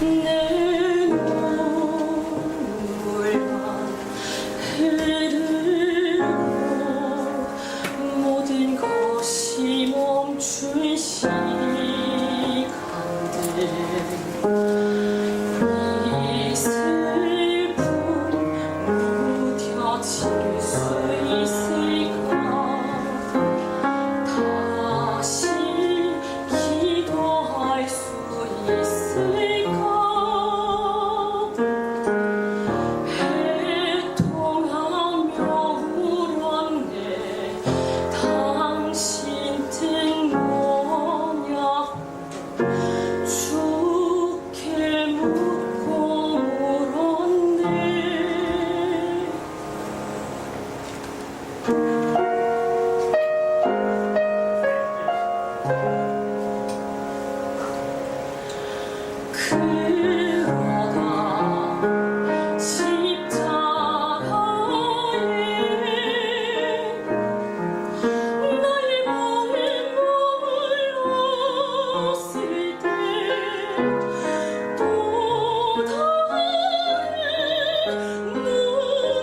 내 눈물만 흐르고 모든 것이 멈춘 시간들 이 슬픔 무뎌질 수 있을까 다시 기도할 수 있을까 애통하며 울었네 당신 뜻 뭐냐고 죽게 묻고 울었네 그러다 십자가에 나의 마음 머물렀을 때 또 다른 눈물이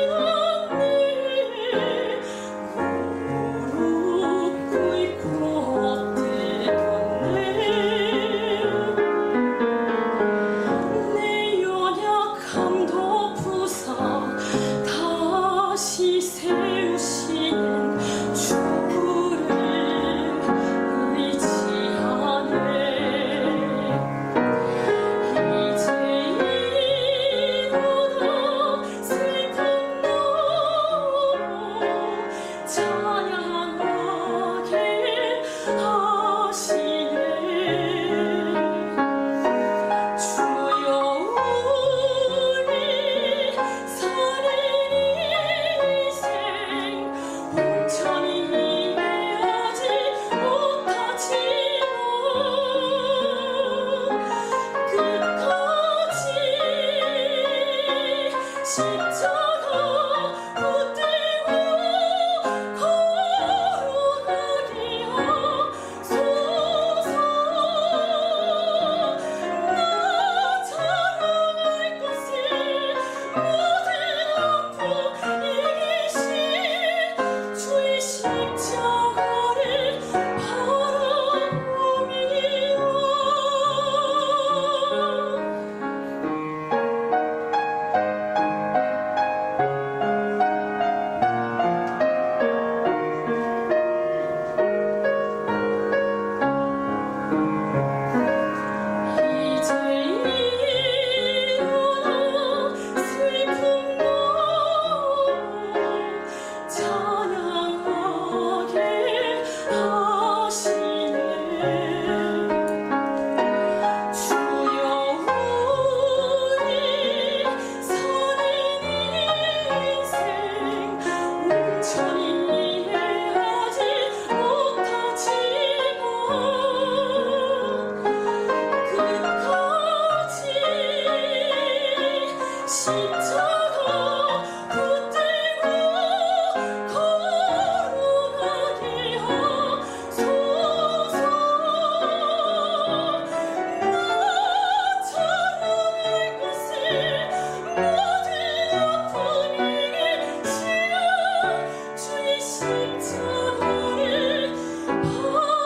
났네 무릎 꿇고 엎드렸네 내 연약함도 부사 다시 세우시는 주를 의지하네 이제 일어나 슬픈 너로 찬양하게 하시네 주여 우리 사는 인생 온전히 이해하지 못하지만 끝까지 십자가 붙들고 걸어가게 하소서 나 자랑할 것을 모든 아픔 이기신 주의 십자가를 바라봅니다. 이제 일어나 슬픈 너로 찬양하게 하시네 주여 우리 사는 인생 온전히 이해하지 못하지만 끝까지 십자가 붙들고 걸어가게 하소서 나 자랑할 것을 모든 아픔 이기신 주의 십자가를 바라봅니다.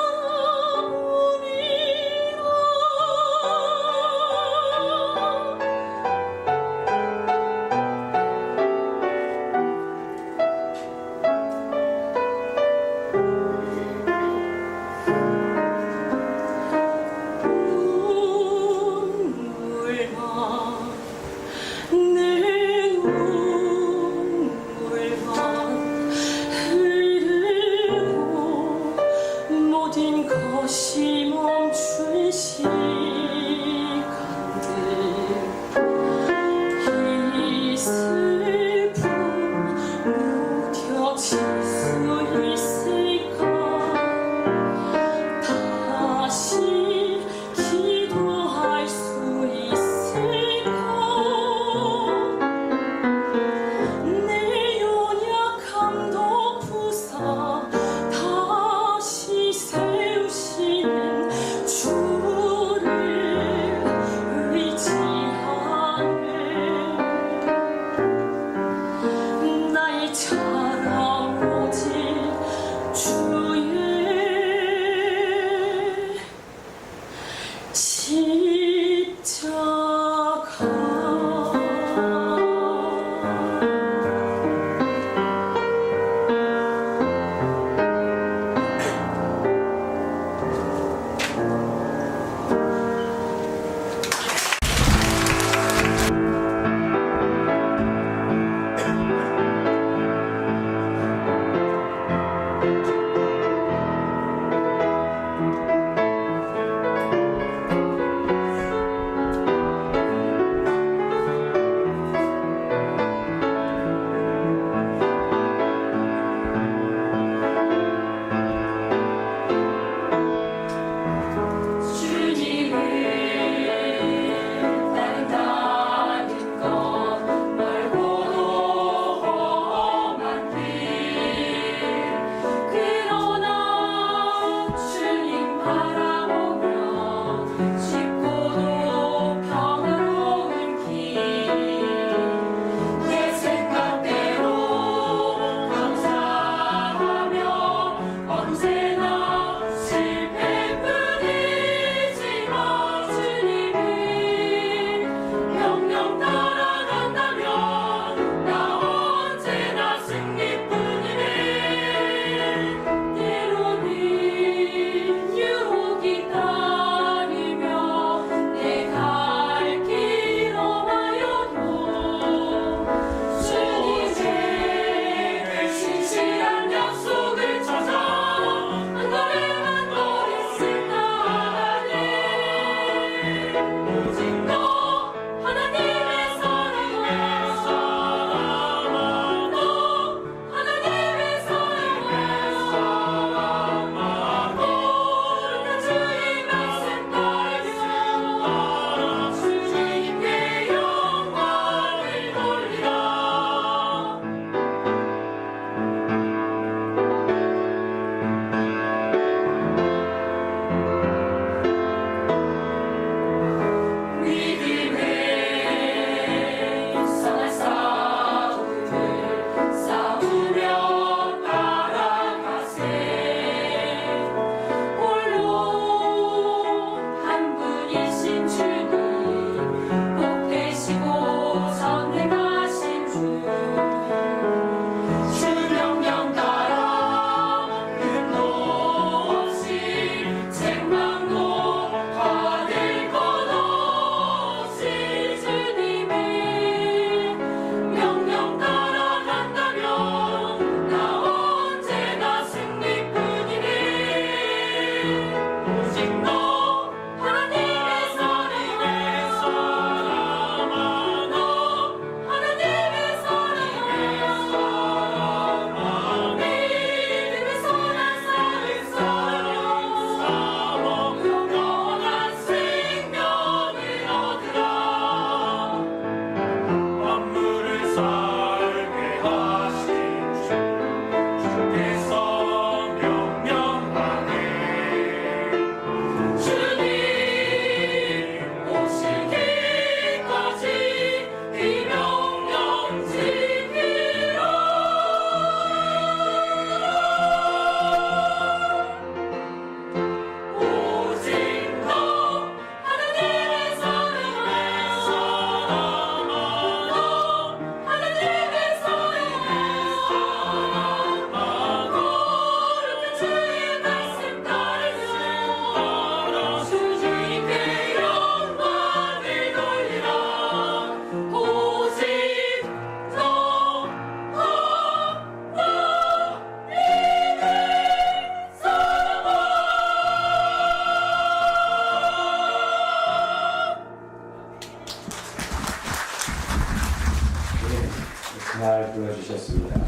잘 불러주셨습니다.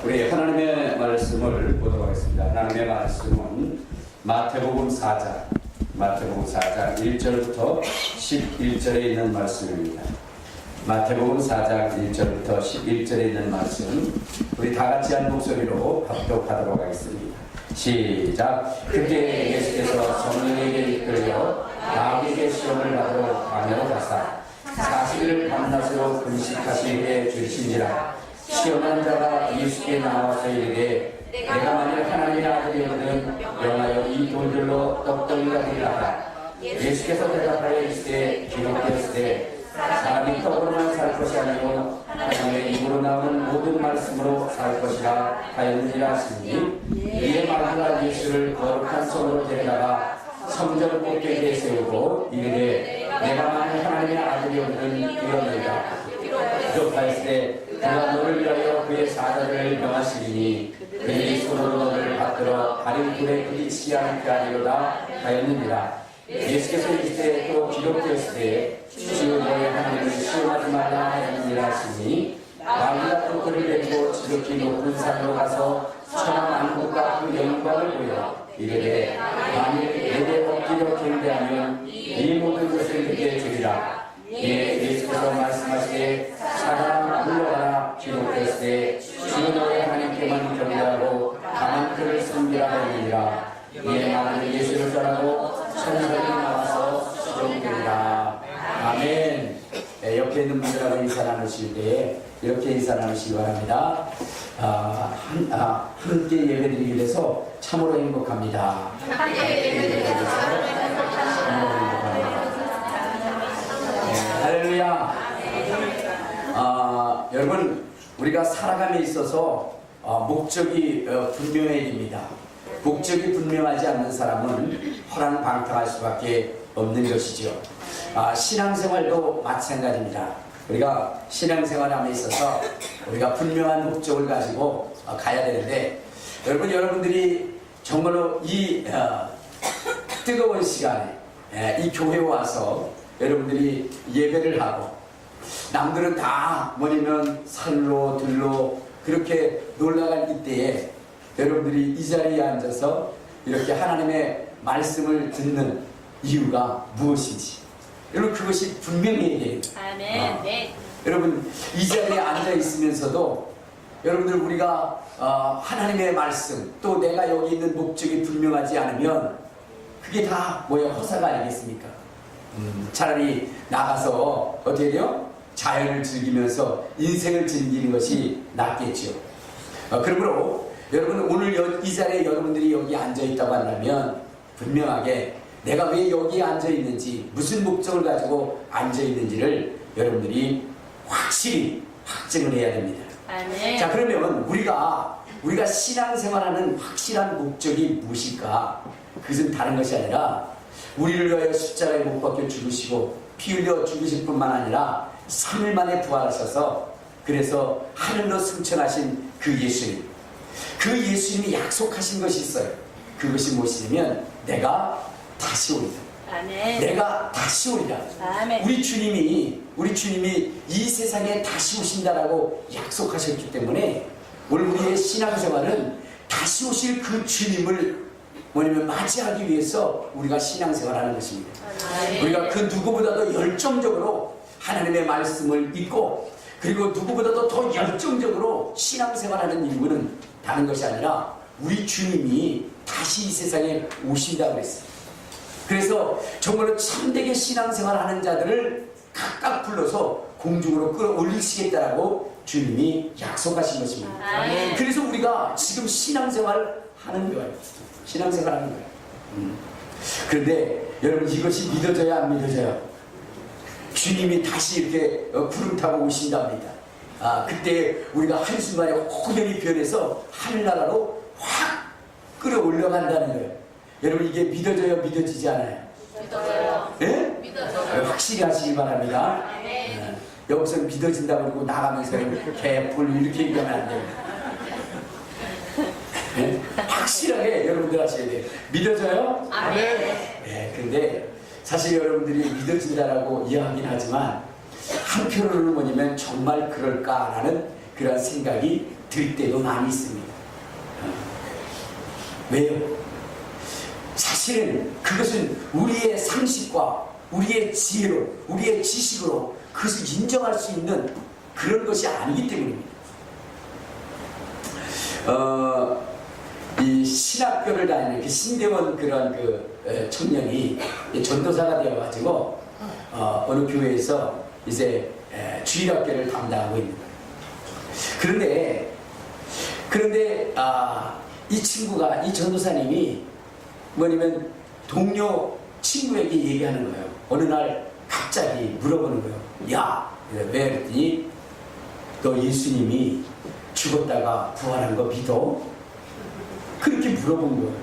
우리 하나님의 말씀을 보도록 하겠습니다. 하나님의 말씀은 마태복음 4장 1절부터 11절에 있는 말씀입니다. 마태복음 4장 1절부터 11절에 있는 말씀, 우리 다 같이 한 목소리로 합독하도록 하겠습니다. 시작. 그때 예수께서 성령에게 이끌려 마귀에게 시험을 받으러 광야로 가사 40일 밤낮으로 금식하시게 주신지라. 시험한 자가 예수께 나와서 이르되 내가 만일 하나님의 아들이거든 명하여 이 돌들로 떡덩이가 되게 하라. 예수께서 대답하여 이르시되 기록되었으되 사람이 떡으로만 살 것이 아니요 하나님의 입으로 나오는 모든 말씀으로 살 것이라 하였느니라 하시니 이에 마귀가 예수를 거룩한 성으로 데려다가 성전 꼭대기에 세우고 이르되 내가 만일 하나님의 아들이었거든 이러느니라. 기록하였을 때 그가 너를 위하여 그의 사자들을 명하시리니 그의 손으로 너를 받들어 다리 불에 부딪히지 않게 하리로다 하였느니라. 예수께서 이르시되 또 기록되었을 때 주여 너의 하나님을 시험하지 말라 하였느니라 하시니 마귀가 또 그를 데리고 지극히 높은 산으로 가서 천하 만국과 그 영광을 보여 이르되 만일 내게 엎드려 경배하면 이 모든 것을 내게 주리라. 이에 예수께서 말씀하시되 사단아 물러가라. 기록되었을 때 주여 너의 하나님께만 경배하고 다만 그를 섬기라 하느니라. 이에 마귀는 예수를 떠나고 천사들이 나와서 수종되리라. 아멘. 네, 옆에 있는 분들하고 인사 나누실 때에 이렇게 인사 나누시기 바랍니다. 함께 예배드리기 위해서 참으로 행복합니다. 할렐루야. 여러분, 우리가 살아감에 있어서 목적이 분명해야 됩니다. 목적이 분명하지 않는 사람은 허랑방탕할 수밖에 없는 것이죠. 신앙생활도 마찬가지입니다. 우리가 신앙생활함에 있어서 우리가 분명한 목적을 가지고 가야 되는데, 여러분들이 정말로 이 뜨거운 시간에 이 교회에 와서 여러분들이 예배를 하고, 남들은 다 뭐냐면 산로 들로 그렇게 놀러갈 이때에 여러분들이 이 자리에 앉아서 이렇게 하나님의 말씀을 듣는 이유가 무엇인지, 여러분 그것이 분명해야 돼요. 아멘. 네. 여러분 이 자리에 앉아 있으면서도 여러분들 우리가 하나님의 말씀 또 내가 여기 있는 목적이 분명하지 않으면 그게 다 뭐야, 허사가 아니겠습니까? 차라리 나가서 어떻게 돼요? 자연을 즐기면서 인생을 즐기는 것이 낫겠죠. 그러므로 여러분 오늘 이 자리에 여러분들이 여기 앉아 있다고 한다면 분명하게 내가 왜 여기에 앉아 있는지, 무슨 목적을 가지고 앉아 있는지를 여러분들이 확실히 확증을 해야 됩니다. 아멘. 자, 그러면 우리가 신앙생활하는 확실한 목적이 무엇일까? 그것은 다른 것이 아니라 우리를 위하여 십자가에 못 박혀 죽으시고 피 흘려 죽으실 뿐만 아니라 3일 만에 부활하셔서 그래서 하늘로 승천하신 그 예수님, 그 예수님이 약속하신 것이 있어요. 그것이 무엇이냐면 내가 다시 오리라. 아멘. 내가 다시 오리라. 아멘. 우리 주님이 이 세상에 다시 오신다라고 약속하셨기 때문에 오늘 우리의 신앙생활은 다시 오실 그 주님을 뭐냐면 맞이하기 위해서 우리가 신앙생활하는 것입니다. 아멘. 우리가 그 누구보다도 열정적으로 하나님의 말씀을 읽고, 그리고 누구보다도 더 열정적으로 신앙생활하는 이유는 다른 것이 아니라 우리 주님이 다시 이 세상에 오신다고 그랬어요. 그래서 정말로 참되게 신앙생활하는 자들을 각각 불러서 공중으로 끌어올리시겠다라고 주님이 약속하신 것입니다. 아멘. 그래서 우리가 지금 신앙생활 하는 거예요. 신앙생활 하는 거예요. 그런데 여러분 이것이 믿어져야 안 믿어져요? 주님이 다시 이렇게 구름 타고 오신답니다. 그때 우리가 한순간에 호련히 변해서 하늘나라로 확 끌어올려간다는 거예요. 여러분 이게 믿어져요? 믿어지지 않아요? 믿어요. 네? 믿어요. 확실히 하시기 바랍니다. 아멘. 여기서 믿어진다고 그러고 나가면서 개뿔 이렇게 얘기하면 안 됩니다. 네? 확실하게 여러분들 하셔야 돼요. 믿어져요? 아멘. 네, 근데 사실 여러분들이 믿어진다라고 이야기는 하지만 한편으로는 뭐냐면 정말 그럴까라는 그런 생각이 들 때도 많이 있습니다. 왜요? 사실은 그것은 우리의 상식과 우리의 지혜로, 우리의 지식으로 그것을 인정할 수 있는 그런 것이 아니기 때문입니다. 이 신학교를 다니는 그 신대원 그런 청년이 전도사가 되어가지고 어느 교회에서 이제 주일학교를 담당하고 있는 거예요. 그런데 이 친구가, 이 전도사님이 뭐냐면 동료 친구에게 얘기하는 거예요. 어느 날 갑자기 물어보는 거예요. 야, 왜? 그랬더니 너 예수님이 죽었다가 부활한 거 믿어? 그렇게 물어본 거예요.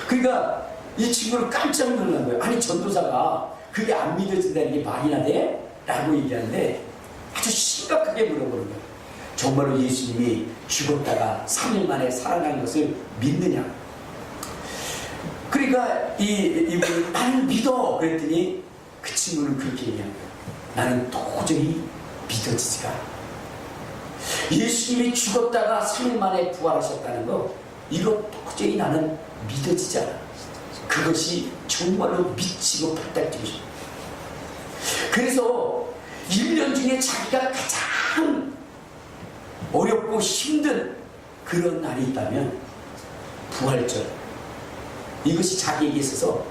그러니까 이 친구를 깜짝 놀란 거예요. 아니, 전도사가 그게 안 믿어진다는 게 말이나 돼? 라고 얘기하는데 아주 심각하게 물어보는 거예요. 정말로 예수님이 죽었다가 3일 만에 살아난 것을 믿느냐? 그러니까 이분이 나는 믿어. 그랬더니 그 친구는 그렇게 얘기한 거예요. 나는 도저히 믿어지지가 않아. 예수님이 죽었다가 3일 만에 부활하셨다는 거, 이거 도저히 나는 믿어지지 않아. 그것이 정말로 미치고 팔딱지고 싶어. 그래서 1년 중에 자기가 가장 어렵고 힘든 그런 날이 있다면 부활절, 이것이 자기에게 있어서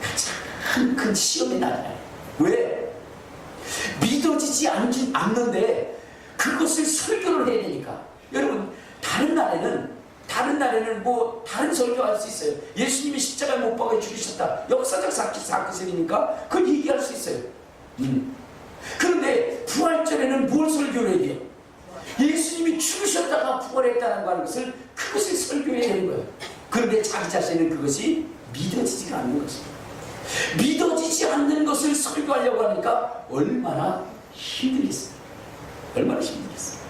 가장 큰 시험의 날이야. 왜? 믿어지지 않는데 그것을 설교를 해야 되니까. 여러분, 다른 날에는 뭐 다른 설교할 수 있어요. 예수님이 십자가에 못 박아 죽으셨다, 역사적 사건이니까 그걸 얘기할 수 있어요. 그런데 부활절에는 뭘 설교를 해야 돼요? 예수님이 죽으셨다가 부활했다는 것을, 그것을 설교해야 되는 거예요. 그런데 자기 자신은 그것이 믿어지지가 않는 것입니다. 믿어지지 않는 것을 설교하려고 하니까 얼마나 힘들겠어요. 얼마나 힘들겠어요.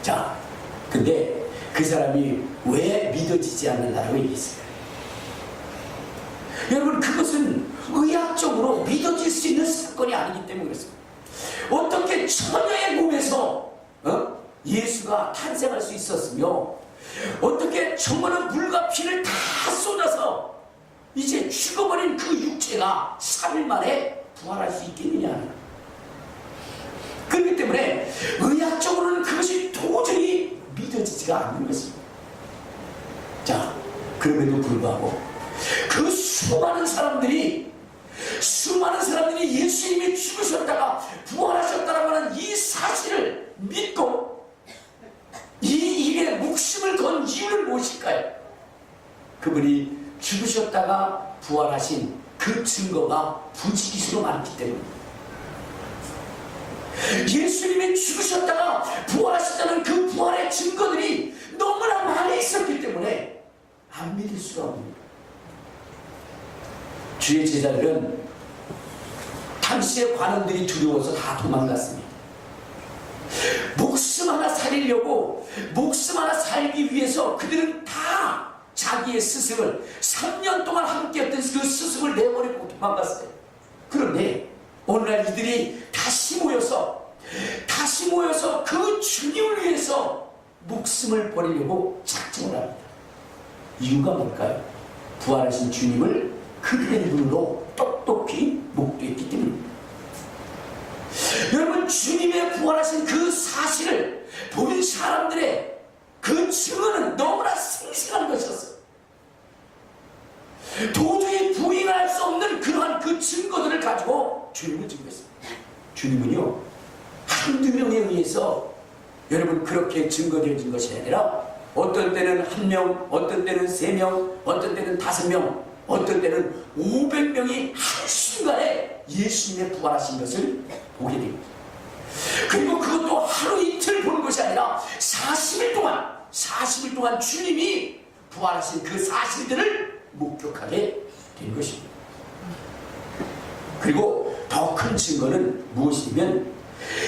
자, 근데 그 사람이 왜 믿어지지 않는다라고 얘기했어요? 여러분, 그것은 의학적으로 믿어질 수 있는 사건이 아니기 때문에 그렇습니다. 어떻게 처녀의 몸에서 예수가 탄생할 수 있었으며, 어떻게 정말로 물과 피를 다 쏟아서 이제 죽어버린 그 육체가 3일 만에 부활할 수 있겠느냐. 그렇기 때문에 의학적으로는 그것이 도저히 믿어지지가 않는 것입니다. 자, 그럼에도 불구하고 그 수많은 사람들이 예수님이 죽으셨다가 부활하셨다라고 하는 이 사실을 믿고 이 일에 목숨을 건 이유는 무엇일까요? 그분이 죽으셨다가 부활하신 그 증거가 부지기수로 많기 때문입니다. 예수님이 죽으셨다가 부활하셨다는 그 부활의 증거들이 너무나 많이 있었기 때문에 안 믿을 수가 없습니다. 주의 제자들은 당시의 관원들이 두려워서 다 도망갔습니다. 목숨 하나 살리려고, 목숨 하나 살기 위해서 그들은 다 자기의 스승을, 3년 동안 함께했던 그 스승을 내버리고 도망갔어요. 그런데 오늘날 이들이 다시 모여서 그 주님을 위해서 목숨을 버리려고 작정을 합니다. 이유가 뭘까요? 부활하신 주님을 그들의 눈으로 똑똑히 목도했기 때문입니다. 여러분, 주님의 부활하신 그 사실을 본 사람들의 그 증언은 너무나 생생한 것이었어요. 도저히 부인할 수 없는 그러한 그 증거들을 가지고 주님을 증거했습니다. 주님은요, 한두 명에 의해서 여러분 그렇게 증거되어진 것이 아니라 어떤 때는 1명, 어떤 때는 3명, 어떤 때는 5명, 어떤 때는 500명이 한순간에 예수님의 부활하신 것을 보게 됩니다. 그리고 그것도 하루 이틀 보는 것이 아니라 40일 동안 주님이 부활하신 그 사실들을 목격하게 된 것입니다. 그리고 더 큰 증거는 무엇이냐면,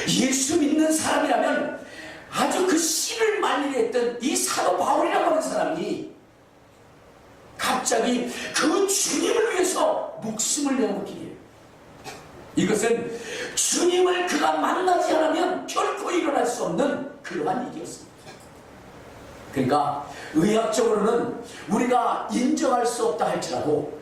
예수 믿는 사람이라면 아주 그 씨를 말리려 했던 이 사도 바울이라고 하는 사람이 갑자기 그 주님을 위해서 목숨을 내어놓게 돼요. 이것은 주님을 그가 만나지 않으면 결코 일어날 수 없는 그러한 일이었습니다. 그러니까 의학적으로는 우리가 인정할 수 없다 할지라도,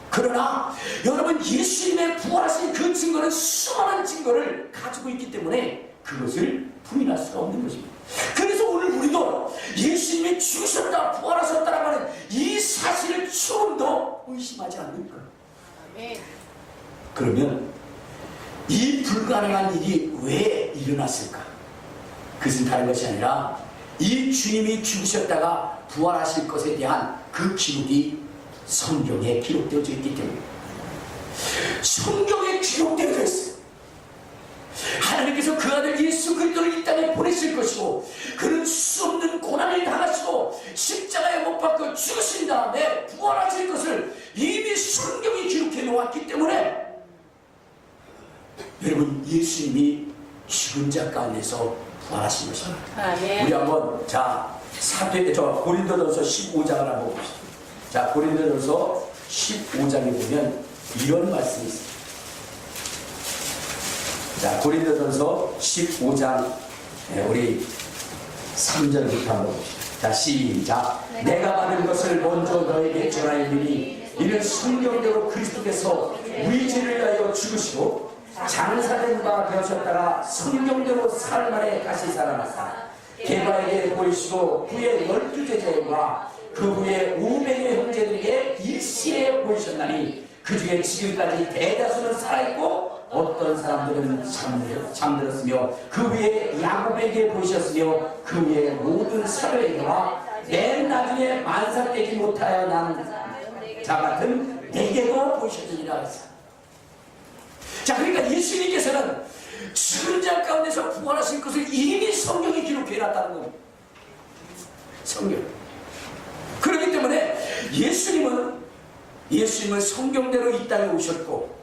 그러나 여러분, 예수님의 부활하신 그 증거는 수많은 증거를 가지고 있기 때문에 그것을 부인할 수가 없는 것입니다. 그래서 오늘 우리도 예수님이 죽으셨다 부활하셨다라고 하는 이 사실을 조금도 의심하지 않는 거예요. 그러면 이 불가능한 일이 왜 일어났을까? 그것은 다른 것이 아니라 이 주님이 죽으셨다가 부활하실 것에 대한 그 기록이 성경에 기록되어져 있기 때문입니다. 성경에 기록되어 있어요. 하나님께서 그 아들 예수 그리스도를 이 땅에 보내실 것이고 그는 수없는 고난을 당하시고 십자가에 못 박혀 죽으신 다음에 부활하실 것을 이미 성경이 기록해 놓았기 때문에 여러분 예수님이 죽은 자 가운데서 부활하신 것입니다. 아멘. 우리 한번 고린도전서 15장을 한번 봅시다. 자, 고린도전서 15장에 보면 이런 말씀이 있습니다. 자, 고린도전서 15장 우리 3절부터 한번 봅시다. 자, 시작. 내가 받은 것을 먼저 너에게 전하였으니 이는 성경대로 그리스도께서 우리 죄를 위하여 죽으시고 장사된 바 되셨다가 성경대로 사흘 만에 다시 살아나사 게바에게 보이시고 후에 12제자와 그 후에 500의 형제들에게 일시에 보이셨나니 그 중에 지금까지 대다수는 살아있고 어떤 사람들은 잠들었으며 그 후에 야곱에게 보이셨으며 그 후에 모든 사도에게와 맨 나중에 만삭되지 못하여 난 자 같은 내게도 보이셨느니라 했습니다. 자, 그러니까 예수님께서는 죽은 자 가운데서 부활하신 것을 이미 성경에 기록해 놨다는 겁니다. 성경. 그렇기 때문에 예수님은 성경대로 이 땅에 오셨고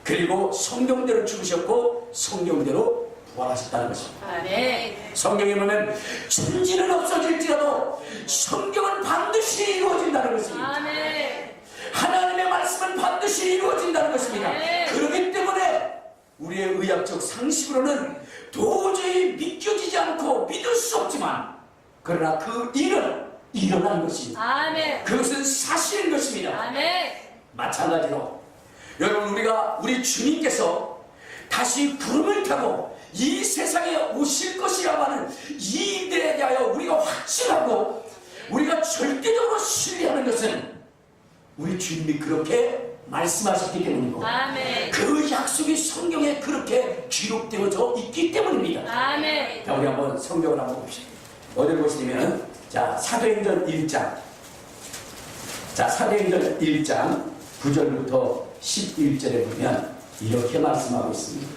그리고 성경대로 죽으셨고 성경대로 부활하셨다는 것입니다. 아멘. 성경에 보면 천지는 없어질지라도 성경은 반드시 이루어진다는 것입니다. 아멘. 하나님의 말씀은 반드시 이루어진다는 것입니다. 네. 그렇기 때문에 우리의 의학적 상식으로는 도저히 믿겨지지 않고 믿을 수 없지만 그러나 그 일은 일어난 것입니다. 아멘. 그것은 사실인 것입니다. 아멘. 마찬가지로 여러분 우리 주님께서 다시 구름을 타고 이 세상에 오실 것이라고 하는 이 일에 대하여 우리가 확신하고 우리가 절대적으로 신뢰하는 것은 우리 주님이 그렇게 말씀하셨기 때문이고 아멘. 그 약속이 성경에 그렇게 기록되어져 있기 때문입니다. 아멘. 자, 우리 한번 성경을 한번 봅시다. 어디를 보시면 자, 사도행전 1장. 자, 사도행전 1장 9절부터 11절에 보면 이렇게 말씀하고 있습니다.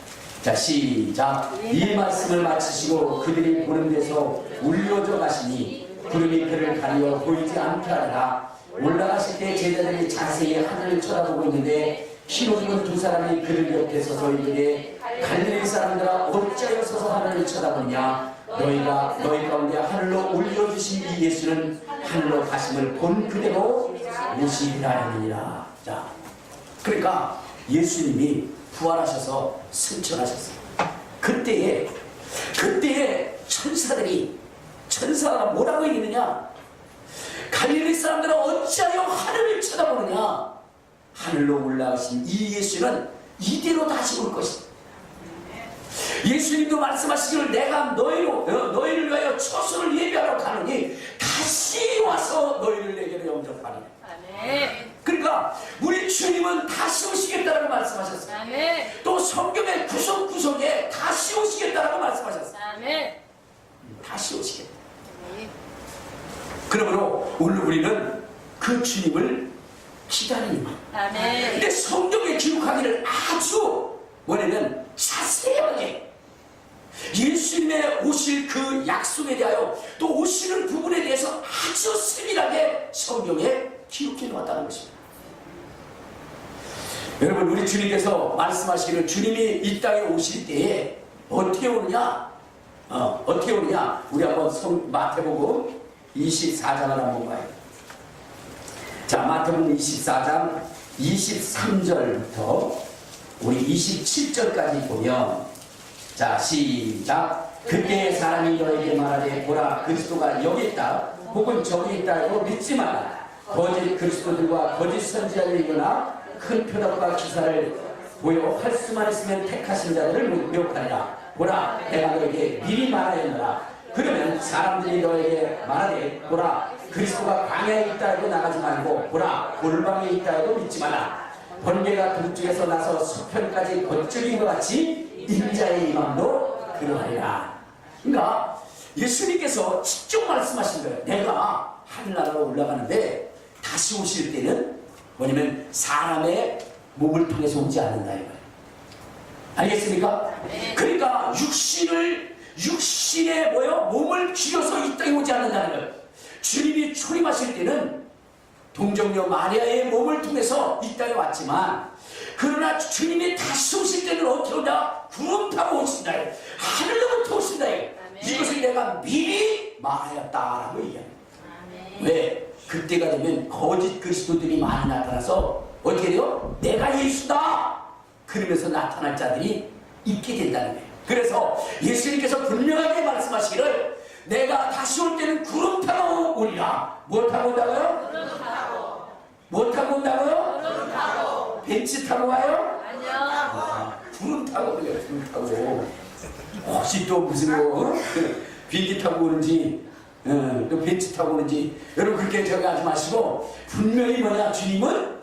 자, 시작. 이 말씀을 마치시고 그들이 보는 데서 울려져 가시니 구름이 그를 가리어 보이지 않게 하더라. 올라가실 때 제자들이 자세히 하늘을 쳐다보고 있는데 흰옷 입은 두 사람이 그들 옆에 서서 이르되 갈릴리 사람들아 어찌하여 서서 하늘을 쳐다보냐. 너희 가운데 하늘로 올려주신 이 예수는 하늘로 가심을 본 그대로 오시리라 하느니라. 자, 그러니까 예수님이 부활하셔서 승천하셨어요. 그때에 천사가 뭐라고 얘기했느냐. 갈릴리 사람들은 어찌하여 하늘을 쳐다보느냐. 하늘로 올라가신 이 예수는 이대로 다시 올 것이다. 예수님도 말씀하시기를 내가 너희를 위하여 처소를 예비하러 가느니 다시 와서 너희를 내게로 영접하리라. 아멘. 그러니까 우리 주님은 다시 오시겠다라고 말씀하셨어요. 아멘. 또 성경의 구석구석에 다시 오시겠다라고 말씀하셨어요. 아멘. 다시 오시겠다. 그러므로 오늘 우리는 그 주님을 기다립니다. 아멘. 근데 성경에 기록하기를 아주 뭐냐면 자세하게 예수님의 오실 그 약속에 대하여 또 오시는 부분에 대해서 아주 세밀하게 성경에 기록해 놓았다는 것입니다. 여러분 우리 주님께서 말씀하시기를 주님이 이 땅에 오실 때에 어떻게 오느냐? 우리 한번 마태복음 24장을 한번 봐요. 자, 마태복음 24장 23절부터 우리 27절까지 보면 자, 시작. 그때 사람이 너에게 말하되 보라 그리스도가 여기 있다 혹은 저기 있다고 믿지 마라. 거짓 그리스도들과 거짓 선지자를 일어나 큰 표적과 기사를 보여 할 수만 있으면 택하신 자들을 모욕하리라. 보라 내가 너에게 미리 말하였노라. 그러면 사람들이 너에게 말하되 보라 그리스도가 광야에 있다 해도 나가지 말고 보라 골방에 있다 해도 믿지 마라. 번개가 동쪽에서 나서 서편까지 번쩍인 것 같이 인자의 임함도 그러하리라. 그러니까 예수님께서 직접 말씀하신 거예요. 내가 하늘나라로 올라가는데 다시 오실 때는 뭐냐면 사람의 몸을 통해서 오지 않는다 이거예요. 알겠습니까? 그러니까 육신의 몸을 기어서 이 땅에 오지 않는다는 거예요. 주님이 초림하실 때는 동정녀 마리아의 몸을 통해서 이 땅에 왔지만, 그러나 주님이 다시 오실 때는 어떻게 오냐? 구름 타고 오신다. 하늘로부터 오신다. 이것을 내가 미리 말하였다라고 얘기합니다. 왜? 그때가 되면 거짓 그리스도들이 많이 나타나서 어떻게 돼요? 내가 예수다! 그러면서 나타날 자들이 있게 된다는 거예요. 그래서 예수님께서 분명하게 말씀하시기를 내가 다시 올 때는 구름 타고 오리라. 뭘 타고 온다고요? 구름 타고. 뭐 타고 온다고요? 구름 타고. 벤츠 타고 와요? 아니요. 구름 타고 오래요. 구름 타고. 혹시 또 무슨 비행기 타고 오는지, 또 벤츠 타고 오는지, 여러분 그렇게 생각하지 마시고, 분명히 주님은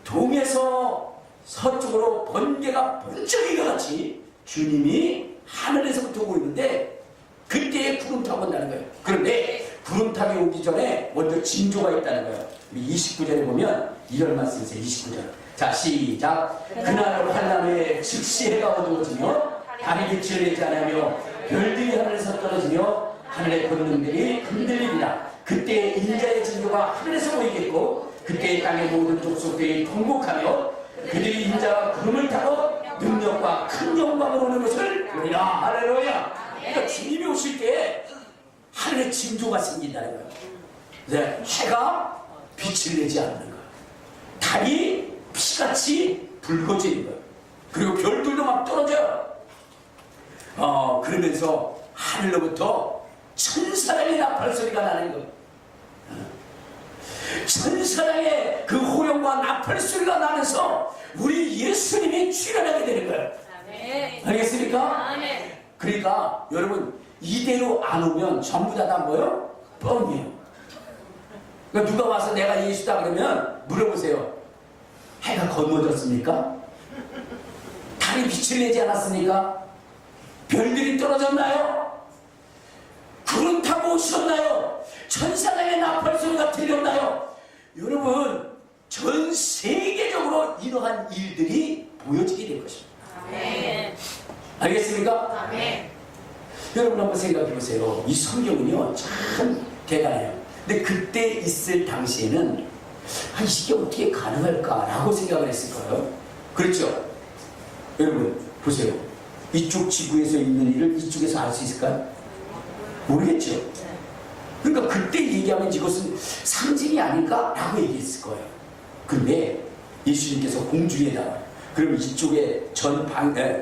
동에서 서쪽으로 번개가 번쩍이가 같이 주님이 하늘에서부터 오고 있는데, 그때에 구름 타고 온다는 거예요. 그런데 구름 타기 오기 전에 먼저 징조가 있다는 거예요. 29절에 보면 이런 말씀이 있어요. 29절. 자, 시작. 그날 환란에 즉시 해가 어두워지며 달이 빛을 내지 않으며 별들이 하늘에서 떨어지며 하늘의 권능들이 흔들리리라. 그때 인자의 징조가 하늘에서 보이겠고, 그때 땅의 모든 족속들이 통곡하며 그들이 인자가 구름을 타고 능력과 큰 영광으로 오는 것을 보리라. 할렐루야. 그러니까 주님이 오실 때 하늘에 징조가 생긴다는 거예요. 네, 해가 빛을 내지 않는 거예요. 달이 피같이 붉어지는 거예요. 그리고 별들도 막 떨어져요. 그러면서 하늘로부터 천사랑의 나팔 소리가 나는 거예요. 천사랑의 그 호령과 나팔 소리가 나면서 우리 예수님이 출현하게 되는 거예요. 알겠습니까? 그러니까 여러분 이대로 안 오면 전부 다 뭐예요? 뻥이에요. 그러니까 누가 와서 내가 예수다 그러면 물어보세요. 해가 검어졌습니까? 달이 빛을 내지 않았습니까? 별들이 떨어졌나요? 구름 타고 오셨나요? 천사장의 나팔 소리가 들렸나요? 여러분 전 세계적으로 이러한 일들이 보여지게 될 것입니다. 알겠습니까? 여러분 한번 생각해 보세요. 이 성경은요 참 대단해요. 근데 그때 있을 당시에는 이게 어떻게 가능할까라고 생각을 했을 거예요. 그렇죠? 여러분 보세요. 이쪽 지구에서 있는 일을 이쪽에서 알 수 있을까요? 모르겠죠? 그러니까 그때 얘기하면 이것은 상징이 아닐까라고 얘기했을 거예요. 근데 예수님께서 공중에다가 그럼 이쪽에 전방에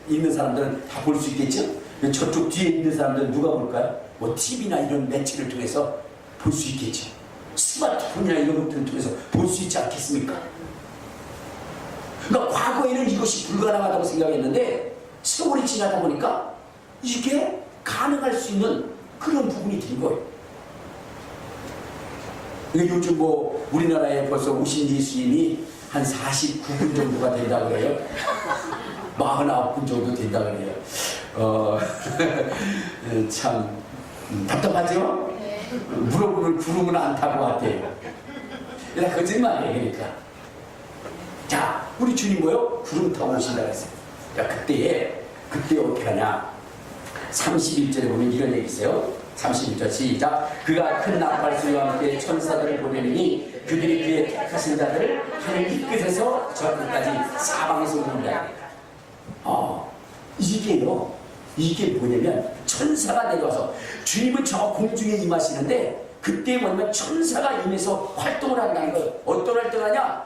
있는 사람들은 다 볼 수 있겠죠? 저쪽 뒤에 있는 사람들은 누가 볼까요? 뭐 TV나 이런 매체를 통해서 볼 수 있겠죠. 스마트폰이나 이런 것들을 통해서 볼 수 있지 않겠습니까? 그러니까 과거에는 이것이 불가능하다고 생각했는데 세월이 지나다 보니까 이게 가능할 수 있는 그런 부분이 된 거예요. 그러니까 요즘 뭐 우리나라에 벌써 오신 예수님이 한 49분 정도가 된다고 그래요. 49분 정도 된다고 그래요. 참 답답하죠? 물어보면 구름은 안 타고 왔대요. 그러니까 거짓말이에요. 그러니까 자, 우리 주님 뭐요? 구름 타고 오신다 그랬어요. 자, 그때 어떻게 하냐? 31절에 보면 이런 얘기 있어요. 31절 시작. 그가 큰 나팔 소리와 함께 천사들을 보내니 그들이 그의 택하신 자들을 하늘 이 끝에서 저 끝까지 사방에서 오는다. 이게 뭐냐면 천사가 내려와서 주님은 저 공중에 임하시는데 그때 뭐냐면 천사가 임해서 활동을 한다는 거예요. 어떤 활동을 하냐?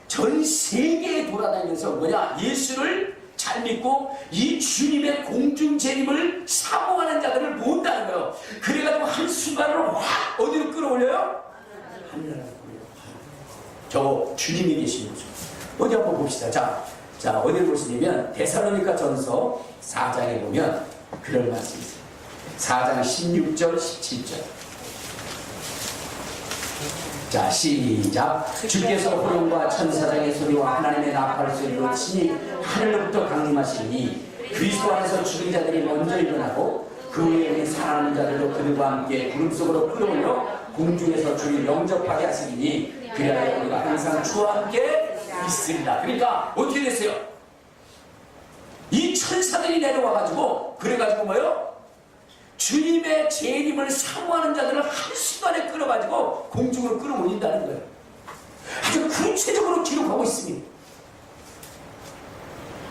전 세계에 돌아다니면서 예수를 잘 믿고 이 주님의 공중 재림을 사모하는 자들을 모은다는 거예요. 그래가지고 한순간으로 확 어디로 끌어올려요? 하늘나라로 끌어올려요. 저 주님이 계신 거죠. 어디 한번 봅시다. 자 어디를 보시냐면 데살로니가 전서 4장에 보면 그런 말씀이 있어요. 4장 16절 17절. 자, 시작. 주께서 호령과 천사장의 소리와 하나님의 나팔 소리로 친히 하늘로부터 강림하시니 그리스도 안에서 죽은 자들이 먼저 일어나고 그 후에 살아나는 자들도 그들과 함께 구름 속으로 끌어올려 공중에서 주를 영접하게 하시니 그리하여 우리가 항상 주와 함께 있으리라. 그러니까 어떻게 됐어요? 이 천사들이 내려와가지고 그래가지고 뭐요? 주님의 재림을 사모하는 자들을 한순간에 끌어가지고 공중으로 끌어올린다는 거예요. 아주 구체적으로 기록하고 있습니다.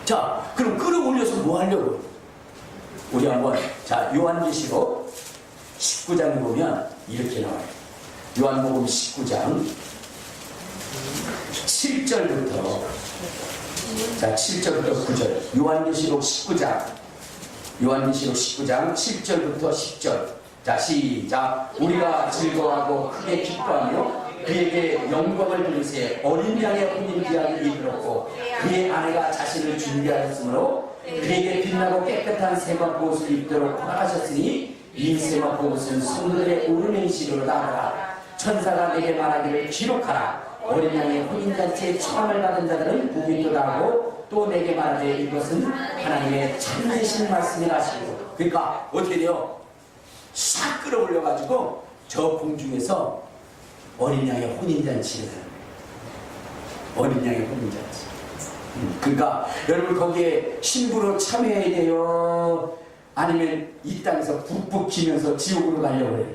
자, 그럼 끌어올려서 뭐 하려고? 우리 한번, 자, 요한계시록 19장에 보면 이렇게 나와요. 요한복음 19장 7절부터, 자, 7절부터 9절. 요한계시록 19장 7절부터 10절. 자, 시작. 우리가 즐거워하고 크게 기뻐하며 그에게 영광을 돌리세. 어린 양의 혼인 귀하게 이르렀고 그의 아내가 자신을 준비하였으므로 그에게 빛나고 깨끗한 세마포 옷을 입도록 허락하셨으니 이 세마포 옷은 성도들의 오르는 시로다 하라. 천사가 내게 말하기를 기록하라. 어린 양의 혼인잔치에 초함을 받은 자들은 복이 있도다. 또 내게 말하되 이것은 하나님의 참되신 말씀이라 하시고. 그러니까 어떻게 돼요? 싹 끌어올려가지고 저 공중에서 어린 양의 혼인잔치를 하는 거예요. 어린 양의 혼인잔치. 그러니까 여러분 거기에 신부로 참여해야 돼요? 아니면 이 땅에서 북북 기면서 지옥으로 가려고 해요?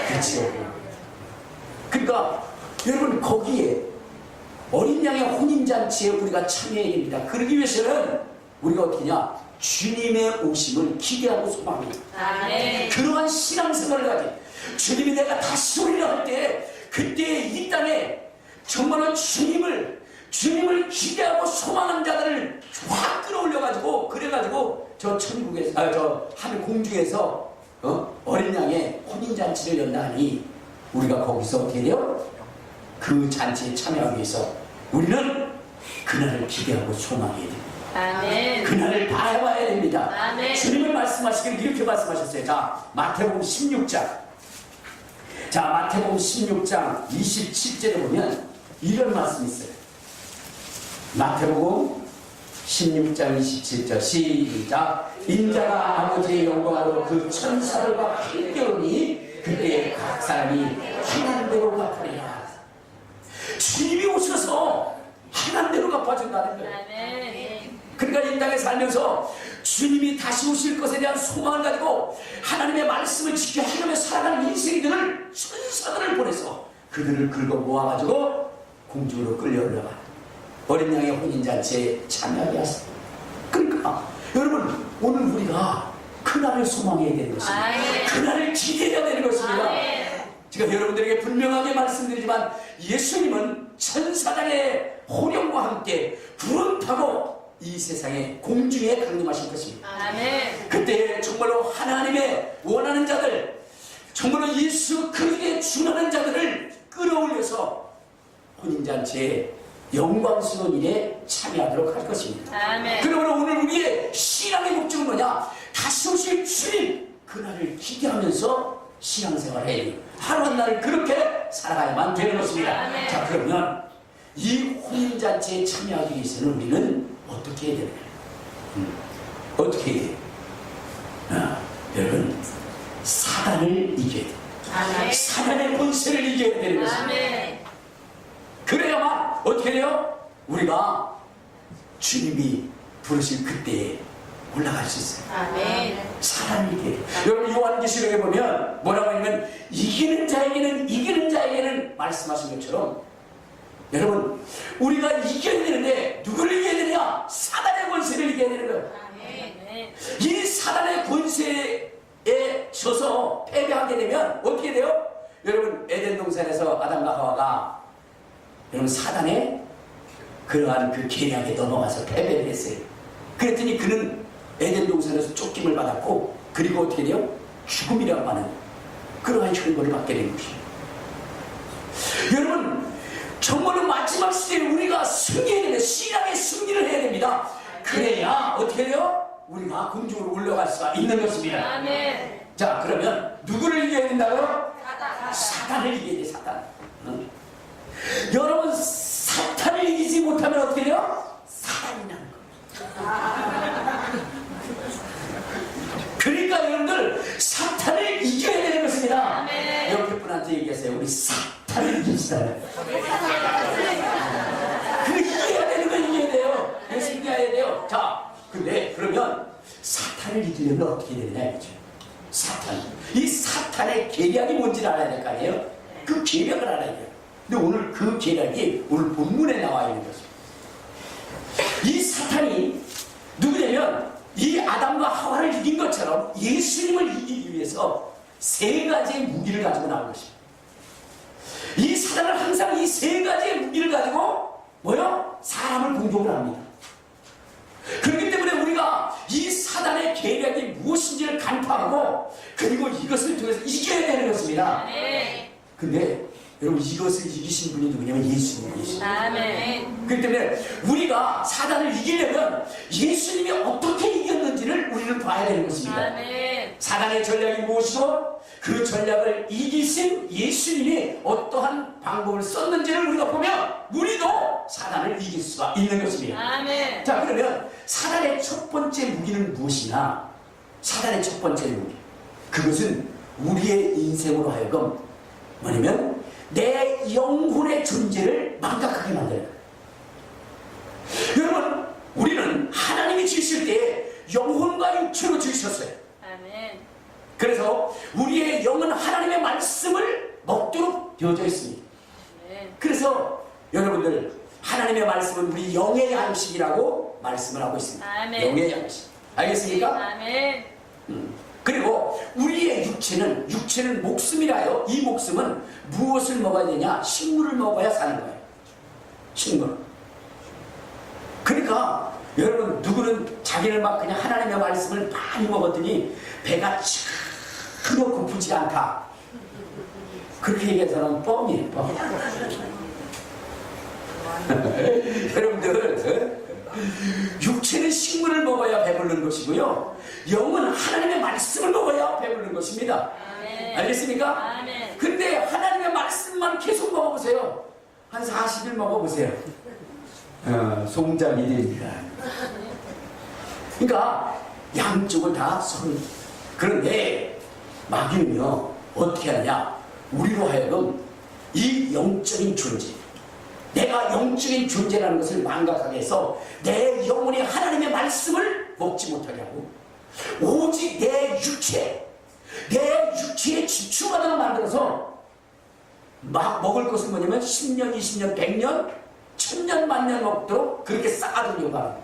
그렇죠. 그러니까 여러분 거기에 어린 양의 혼인잔치에 우리가 참여해야 됩니다. 그러기 위해서는 우리가 어떻게 하냐? 주님의 오심을 기대하고 소망합니다. 그러한 신앙생활을 가지. 주님이 내가 다시 오리라 할 때 그때 이 땅에 정말로 주님을 기대하고 소망하는 자들을 확 끌어올려가지고 그래가지고 저 천국에서 저 하늘 공중에서 어린 양의 혼인잔치를 연다니 우리가 거기서 어떻게 돼요? 그 잔치에 참여하기 위해서 우리는 그날을 기대하고 소망해야 됩니다. 아멘. 그날을 바라봐야 됩니다. 아멘. 주님을 말씀하시기를 이렇게 말씀하셨어요. 자, 마태복음 16장. 자, 마태복음 16장 27절에 보면 이런 말씀이 있어요. 마태복음 16장 27절 시작. 인자가 아버지의 영광으로 그 천사들과 함께 오니 그때 각 사람이 행한 대로 갚으리라. 주님이 오셔서 행한 대로 갚아준다는 거예요. 그러니까 이 땅에 살면서 주님이 다시 오실 것에 대한 소망을 가지고 하나님의 말씀을 지켜 하나님의 살아가는 인생들을 천사들을 보내서 그들을 긁어 모아가지고 공중으로 끌려 올라가 어린 양의 혼인잔치에 참여하게 하십니다. 그러니까 여러분 오늘 우리가 그날을 소망해야 되는 것입니다. 그날을 기대해야 되는 것입니다. 제가 여러분들에게 분명하게 말씀드리지만 예수님은 천사장의 호령과 함께 구름 타고 이 세상에 공중에 강림하실 것입니다. 아멘. 그때 정말로 하나님의 원하는 자들, 정말로 예수 그리스도에 준하는 자들을 끌어올려서 혼인잔치에 영광스러운 일에 참여하도록 할 것입니다. 아멘. 그러므로 오늘 우리의 신앙의 목적은 뭐냐? 다시 오실 주님 그날을 기대하면서 신앙생활을 해야 돼요. 하루 한 날을 그렇게 살아가야만 되는 것입니다. 아멘. 자, 그러면 이 혼인잔치에 참여하기 위해서는 우리는 어떻게 해야 되나요? 어떻게 해야 돼요? 여러분 사단을 이겨야 돼요. 아멘. 사단의 권세를 이겨야 되는 것입니다. 아멘. 그래야만 어떻게 돼요? 우리가 주님이 부르실 그때에 올라갈 수 있어요. 아멘. 사단을 이겨야 돼요. 여러분 요한계시록에 보면 뭐라고 하냐면 이기는 자에게는 말씀하신 것처럼 여러분 우리가 이겨야 되는데 누구를 이겨야 되느냐? 사단의 권세를 이겨야 되는 거예요. 아멘. 이 사단의 권세에 져서 패배하게 되면 어떻게 돼요? 여러분 에덴 동산에서 아담과 하와가 여러분 사단의 그러한 그 계략에 넘어가서 패배를 했어요. 그랬더니 그는 에덴 동산에서 쫓김을 받았고 그리고 어떻게 돼요? 죽음이라고 하는 그러한 형벌을 받게 된 것입니다. 여러분 정말로 마지막 시대에 우리가 승리해야 됩니다. 신앙의 승리를 해야 됩니다. 그래야 어떻게 돼요? 우리가 공중으로 올라갈 수가 있는 것입니다. 아멘. 자, 그러면 누구를 이겨야 된다고요? 사단. 사단을 이겨야 돼, 사단. 응? 여러분 사탄을 이기지 못하면 어떻게 돼요? 사단이 나는 겁니다. 그러니까 여러분들 사탄을 이겨야 되는 것입니다. 아멘. 옆에 분한테 얘기하세요. 우리 사탄을 이깁시다. 되면 어떻게 되느냐 이거죠. 사탄. 이 사탄의 계략이 뭔지를 알아야 될 거 아니에요? 그 계략을 알아야 돼요. 근데 오늘 그 계략이 오늘 본문에 나와 있는 거죠. 이 사탄이 누구냐면 이 아담과 하와를 이긴 것처럼 예수님을 이기기 위해서 세 가지의 무기를 가지고 나온 것입니다. 이 사단은 항상 이 세 가지의 무기를 가지고 뭐요? 사람을 공격을 합니다. 그렇기 때문에 우리가 이 사단의 계략이 무엇인지를 간파하고 그리고 이것을 통해서 이겨야 되는 것입니다. 근데 여러분 이것을 이기신 분이 누구냐면 예수님이십니다. 아멘. 그렇기 때문에 우리가 사단을 이기려면 예수님이 어떻게 이겼는지를 우리는 봐야 되는 것입니다. 아멘. 사단의 전략이 무엇이고 그 전략을 이기신 예수님이 어떠한 방법을 썼는지를 우리가 보면 우리도 사단을 이길 수가 있는 것입니다. 아멘. 자, 그러면 사단의 첫 번째 무기는 무엇이냐? 사단의 첫 번째 무기, 그것은 우리의 인생으로 하여금 뭐냐면 내 영혼의 존재를 망각하게 만드는 거예요. 여러분, 우리는 하나님이 지으실 때 영혼과 육체로 지으셨어요. 아멘. 그래서 우리의 영은 하나님의 말씀을 먹도록 되어져 있습니다. 아멘. 그래서 여러분들, 하나님의 말씀은 우리 영의 양식이라고 말씀을 하고 있습니다. 아멘. 영의 양식. 알겠습니까? 아멘. 그리고 우리의 육체는 목숨이라요. 이 목숨은 무엇을 먹어야 되냐? 식물을 먹어야 사는 거예요. 식물. 그러니까 여러분, 누구는 자기는 막 그냥 하나님의 말씀을 많이 먹었더니 배가 전혀 고프지 않다. 그렇게 얘기한 사람은 뻥이에요. 뻥. 여러분들, 육체는 식물을 먹어야 배부른 것이고요, 영은 하나님의 말씀을 먹어야 배부른 것입니다. 아멘. 알겠습니까? 아멘. 근데 하나님의 말씀만 계속 먹어보세요. 한 40일 먹어보세요. 송장이 됩니다. 그러니까 양쪽을 다 서로. 그런데 마귀는요 어떻게 하느냐? 우리로 하여금 이 영적인 존재, 내가 영적인 존재라는 것을 망각하게 해서 내 영혼이 하나님의 말씀을 먹지 못하게 하고 오직 내 육체에 집중하도록 만들어서 막 먹을 것은 뭐냐면 10년, 20년, 100년, 1000년, 만년 먹도록 그렇게 쌓아두려고 하는 거예요.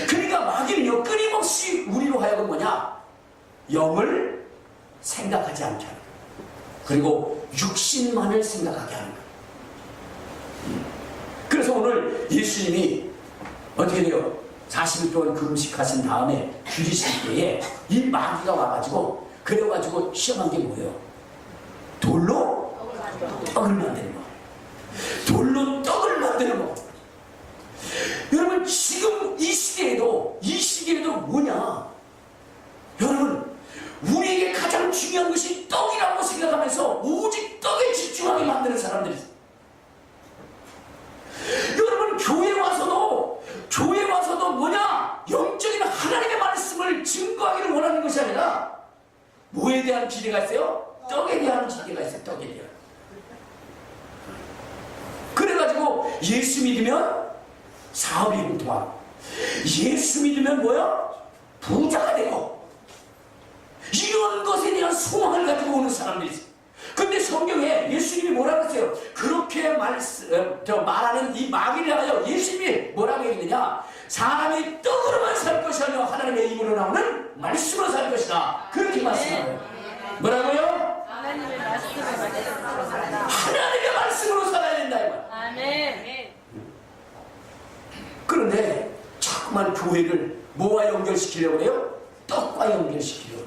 그러니까 마귀는요 끊임없이 우리로 하여금 뭐냐? 영을 생각하지 않게 하는 거예요. 그리고 육신만을 생각하게 하는 거예요. 그래서 오늘 예수님이 어떻게 돼요? 40일 동안 금식하신 다음에 죽이실 때에 이 마귀가 와가지고 그래가지고 시험한 게 뭐예요? 돌로 떡을 만드는 거. 돌로 떡을 만드는 거. 여러분, 지금 이 시기에도 뭐냐? 여러분, 우리에게 가장 중요한 것이 떡이라고 생각하면서 오직 떡에 집중하게 만드는 사람들이 있어요. 여러분, 교회 와서도 뭐냐? 영적인 하나님의 말씀을 증거하기를 원하는 것이 아니라 뭐에 대한 기대가 있어요? 떡에 대한 기대가 있어요. 떡에 대한. 그래가지고 예수 믿으면 사업이 흥통하고, 예수 믿으면 뭐야? 부자가 되고, 이런 것에 대한 소망을 가지고 오는 사람들이 있어요. 근데 성경에 예수님이 뭐라고 했어요? 그렇게 말하는 이 마귀를 하여 예수님이 뭐라고 얘기했느냐? 사람이 떡으로만 살 것이 아니라 하나님의 입으로 나오는 말씀으로 살 것이다. 그렇게 말씀하세요. 뭐라고요? 하나님의 말씀을 살아라. 하나님의 말씀으로 살아야 된다 이 말. 아멘. 그런데 자꾸만 교회를 뭐와 연결시키려고 해요? 떡과 연결시키려고 해요.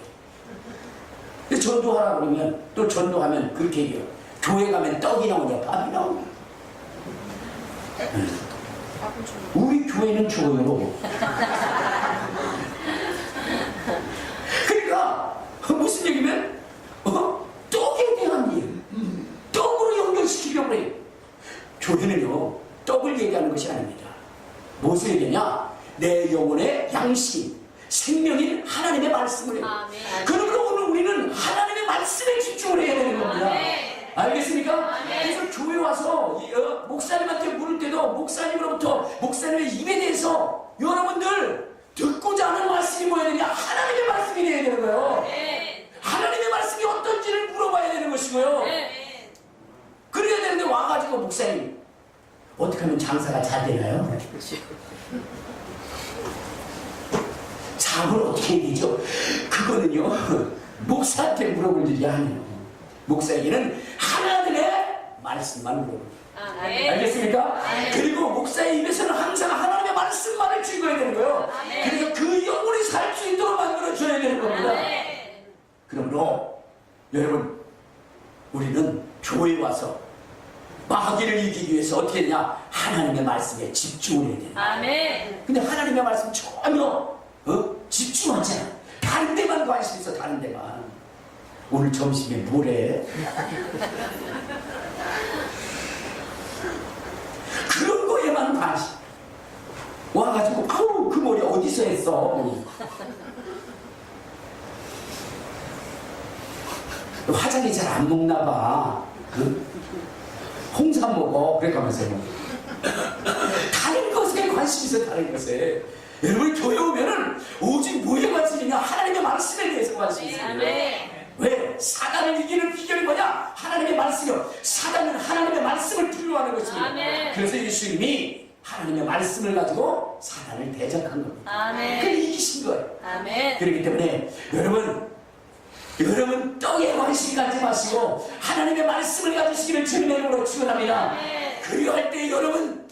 근데 전도하라 그러면 또 전도하면 그렇게 얘기해요. 교회 가면 떡이 나오냐 밥이 나오냐. 우리 교회는 죽어요. 그러니까 무슨 얘기면 떡에 대한 일, 떡으로 연결시키려고 해요. 교회는요 떡을 얘기하는 것이 아닙니다. 무엇을 얘기하냐? 내 영혼의 양식, 생명인 하나님의 말씀을 해요. 그러므로 오늘 우리는 하나님의 말씀에 집중을 해야 되는 겁니다. 아멘. 알겠습니까? 아멘. 그래서 교회 와서 목사님한테 물을 때도 목사님으로부터 목사님의 입에 대해서 여러분들 듣고자 하는 말씀이 뭐여야 되냐? 하나님의 말씀이 되어야 되는 거예요. 아멘. 하나님의 말씀이 어떤지를 물어봐야 되는 것이고요. 아멘. 그래야 되는데 와가지고 목사님 어떻게 하면 장사가 잘 되나요? 사업을 어떻게 해야 되죠? 그거는요 목사한테 물어볼 일이 아니에요. 목사에게는 하나님의 말씀만 물어봅니다. 아멘. 알겠습니까? 아멘. 그리고 목사의 입에서는 항상 하나님의 말씀만을 증거해야 되는 거예요. 아멘. 그래서 그 영혼이 살 수 있도록 만들어줘야 되는 겁니다. 아멘. 그러므로 여러분 우리는 교회에 와서 마귀를 이기기 위해서 어떻게 되냐? 하나님의 말씀에 집중을 해야 돼요. 아멘. 근데 하나님의 말씀 전혀 집중하지 않아. 다른 데만 관심 있어. 다른 데만. 오늘 점심에 뭐래? 그런 거에만 관심. 와가지고 아우 그 머리 어디서 했어? 화장이 잘 안 먹나 봐. 홍삼 먹어. 그래 가면서요. 다른 것에 관심 있어. 다른 것에. 여러분 교회 오면은 오직 뭐에 관심이냐? 하나님의 말씀에 대해서 관심이 있어요. 아멘. 왜? 사단을 이기는 비결이 뭐냐? 하나님의 말씀이요. 사단은 하나님의 말씀을 두려워하는 것입니다. 아멘. 그래서 예수님이 하나님의 말씀을 가지고 사단을 대적한 겁니다. 아멘. 그걸 이기신 거예요. 아멘. 그렇기 때문에 여러분 떡에 관심 갖지 마시고 하나님의 말씀을 가지시기를 주님의 이름으로 축원합니다. 아멘. 그리할 때 여러분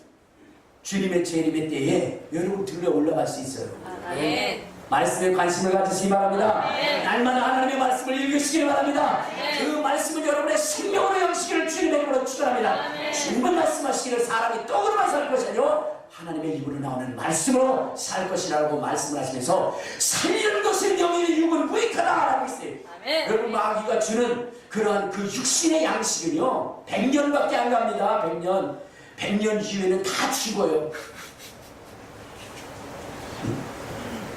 주님의 재림의 때에 여러분 들려 올라갈 수 있어요. 아멘. 말씀에 관심을 가지시기 바랍니다. 아멘. 날마다 하나님의 말씀을 읽으시기 바랍니다. 아멘. 그 말씀을 여러분의 생명으로 영시기를 주님의 이름으로 축원합니다. 아멘. 주님은 말씀하시기를 사람이 떡으로만 살 것이 아니요 하나님의 입으로 나오는 말씀으로 살 것이라고 말씀을 하시면서 살리는 것은 영의 육은 무익하다라고 했어요. 아멘. 여러분 마귀가 주는 그러한 그 육신의 양식은요 100년밖에 안 갑니다. 100년 이후에는 다 죽어요.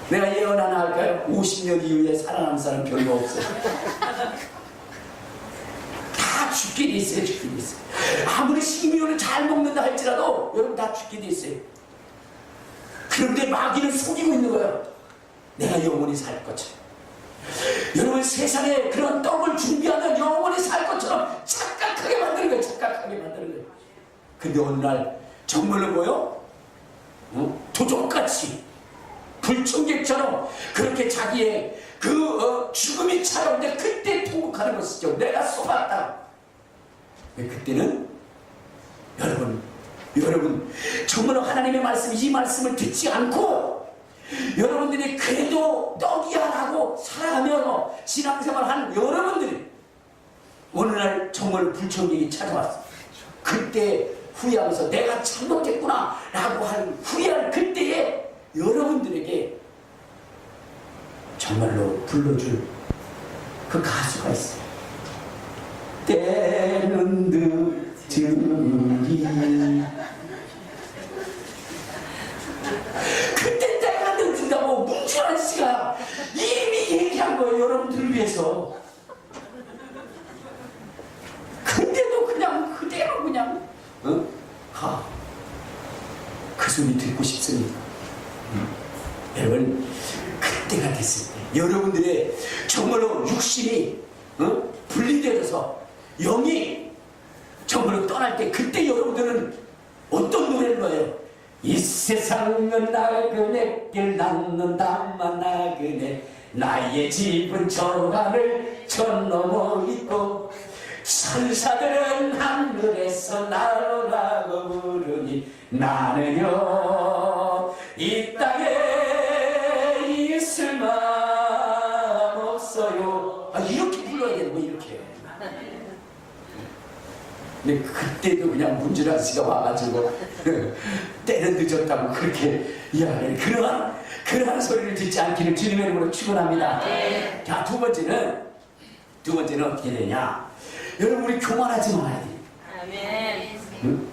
내가 예언 하나 할까요? 50년 이후에 살아남은 사람 별로 없어요. 다 죽게 돼 있어요. 죽게 돼 있어요. 아무리 식미원을 잘 먹는다 할지라도 여러분 다 죽게 돼 있어요. 그런데 마귀는 속이고 있는 거예요. 내가 영원히 살 것처럼. 여러분 세상에 그런 떡을 준비하면 영원히 살 것처럼 착각하게 만드는 거예요. 착각하게 만드는 거예요. 근데 어느 날 정말로 뭐요? 도적같이 불청객처럼 그렇게 자기의 죽음이 찾아오는데 그때 통곡하는 것이죠. 내가 쏘았다. 그때는 여러분 정말로 하나님의 말씀 이 말씀을 듣지 않고 여러분들이 그래도 떡이야 라고 살아가며 신앙생활한 여러분들이 어느 날 정말 불청객이 찾아왔어요. 그때 후회하면서 내가 잘못했구나 라고 후회할 그때에 여러분들에게 정말로 불러줄 그 가수가 있어요. 때는 늦으리 그때 때가 늦는다고 문준환 씨가 이미 얘기한 거예요. 여러분들을 위해서. 근데도 그냥 그대로 그냥 가. 그 소리 듣고 싶습니다. 여러분 그때가 됐을 때 여러분들의 정말로 육신이 분리되어서 영이 정말로 떠날 때 그때 여러분들은 어떤 노래를 불러요? 이 세상은 나그네 길 낳는다만 나그네 나의 집은 저 하늘 저 넘어 있고 천사들은 하늘에서 나오라고 부르니 나는요 이 땅에 있을 맘 없어요. 이렇게 불러야 되는 거 이렇게. 근데 그때도 그냥 문준환 씨가 와가지고 때는 늦었다고 그렇게 이야기해. 그러한 소리를 듣지 않기를 주님의 이름으로 축원합니다. 네. 자, 두 번째는 어떻게 되냐? 여러분 우리 교만하지 말아야 돼. 아멘. 응?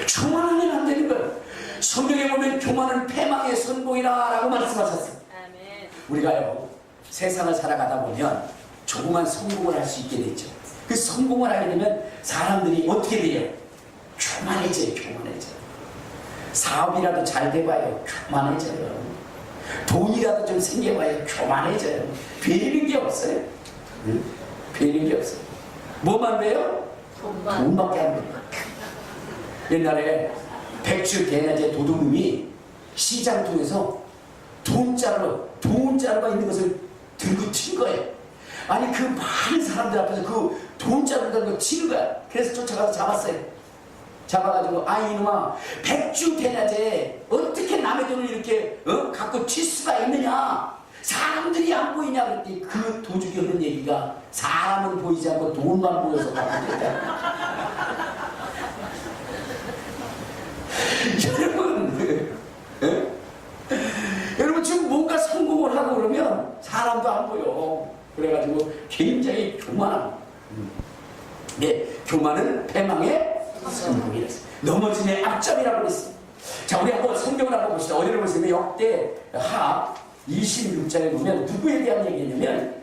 교만하면 안 되는 거예요. 성경에 보면 교만은 패망의 선봉이라고 말씀하셨어요. 아멘. 우리가요 세상을 살아가다 보면 조그만 성공을 할 수 있게 되죠. 그 성공을 하게 되면 사람들이 어떻게 돼요? 교만해져요. 사업이라도 잘 돼봐요. 교만해져요. 돈이라도 좀 생겨봐야 교만해져요. 배리는 게 없어요. 응? 배리는 게 없어요. 뭐만 배요? 돈밖에 안 돼요. 옛날에 백주 대낮에 도둑놈이 시장 통해서 돈자루가 있는 것을 들고 튄 거예요. 아니 그 많은 사람들 앞에서 그 돈자루를 들고 튀는 거야. 그래서 쫓아가서 잡았어요. 잡아가지고 아 이놈아 백주 대낮에 어떻게 남의 돈을 이렇게 갖고 튈 수가 있느냐, 사람들이 안 보이냐 그랬더니 그 도둑이 하는 얘기가 사람은 보이지 않고 돈만 보여서 갖고 튀었다. 여러분 지금 뭔가 성공을 하고 그러면 사람도 안 보여. 그래가지고 굉장히 교만함. 네, 교만은 패망의 성공이랬어요. 넘어짐의 앞점이라고 그랬어요. 자, 우리 한번 성경을 한번 봅시다. 어디를 보시면 역대하 26장에 보면 누구에 대한 얘기냐면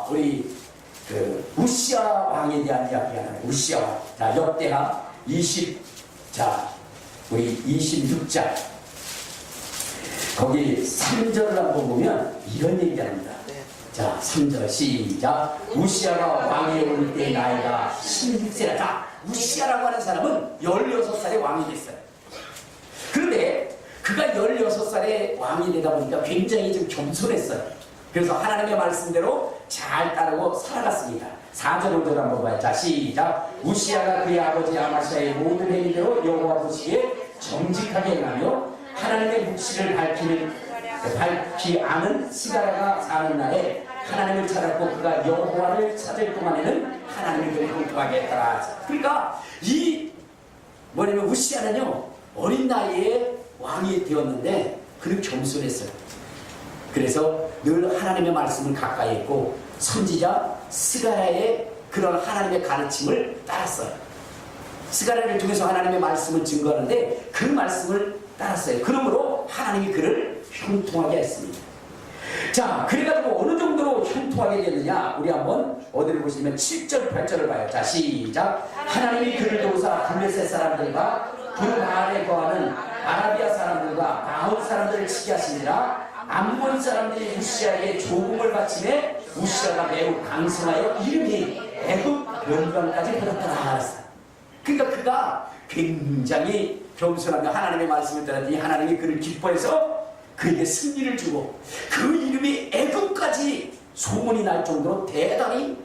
우리 그 우시아 왕에 대한 이야기가 나와요. 우시아 왕. 자, 역대하 26장 거기 3절을 한번 보면 이런 얘기가 합니다. 자, 3절 시작. 우시아가 왕위에 오를 때 나이가 16세라. 자, 우시아라고 하는 사람은 16살에 왕이 됐어요. 그런데 그가 16살에 왕이 되다 보니까 굉장히 좀 겸손했어요. 그래서 하나님의 말씀대로 잘 따르고 살아갔습니다. 4절 5절 한번 봐요. 자, 시작. 우시아가 그의 아버지 아마시아의 모든 행위대로 여호와 보시기에 정직하게 행하며 하나님의 묵시를 밝히 아는 스가랴가 사는 날에 하나님을 찾았고 그가 여호와를 찾을 동안에는 하나님을 그를 공통하게 했더라. 그러니까 이 뭐냐면 우시아는요 어린 나이에 왕이 되었는데 그는 겸손했어요. 그래서 늘 하나님의 말씀을 가까이 했고 선지자 스가랴의 그런 하나님의 가르침을 따랐어요. 스가랴를 통해서 하나님의 말씀을 증거하는데 그 말씀을 따랐어요. 그러므로 하나님이 그를 형통하게 했습니다. 자, 그래가지고 어느 정도로 형통하게 됐느냐, 우리 한번 어디를 보시면 7절 8절을 봐요. 자, 시작. 하나님이 그를 도우사 블레셋 사람들과 그 마을에 거하는 아라비아 사람들과 마온 사람들을 치게 하시니라. 암몬 사람들이 우시아에게 조공을 바치매 우시아가 매우 강성하여 이름이 애굽 변관까지 받았다. 그러니까 그가 굉장히 겸손하며 하나님의 말씀을 따랐더니 하나님이 그를 기뻐해서 그에게 승리를 주고 그 이름이 애굽까지 소문이 날 정도로 대단히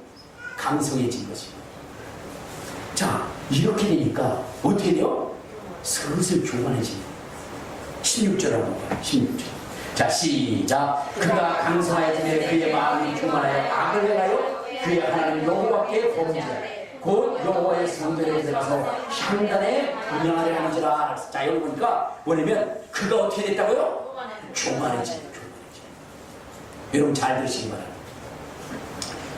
강성해진 것입니다. 자, 이렇게 되니까 어떻게 돼요? 슬슬 교만해집니다. 16절 한번 봐요. 16절. 자, 시작. 그가 강성하여지매 그의 마음이 교만하여 악을 행하여 그의 하나님 여호와께 범죄하여 곧 여호와의 성전에 들어가서 향단에 분향하려 하는지라. 자, 여기 보니까 뭐냐면 그가 어떻게 됐다고요? 교만해집니다. 여러분 잘 들으시기 바랍니다.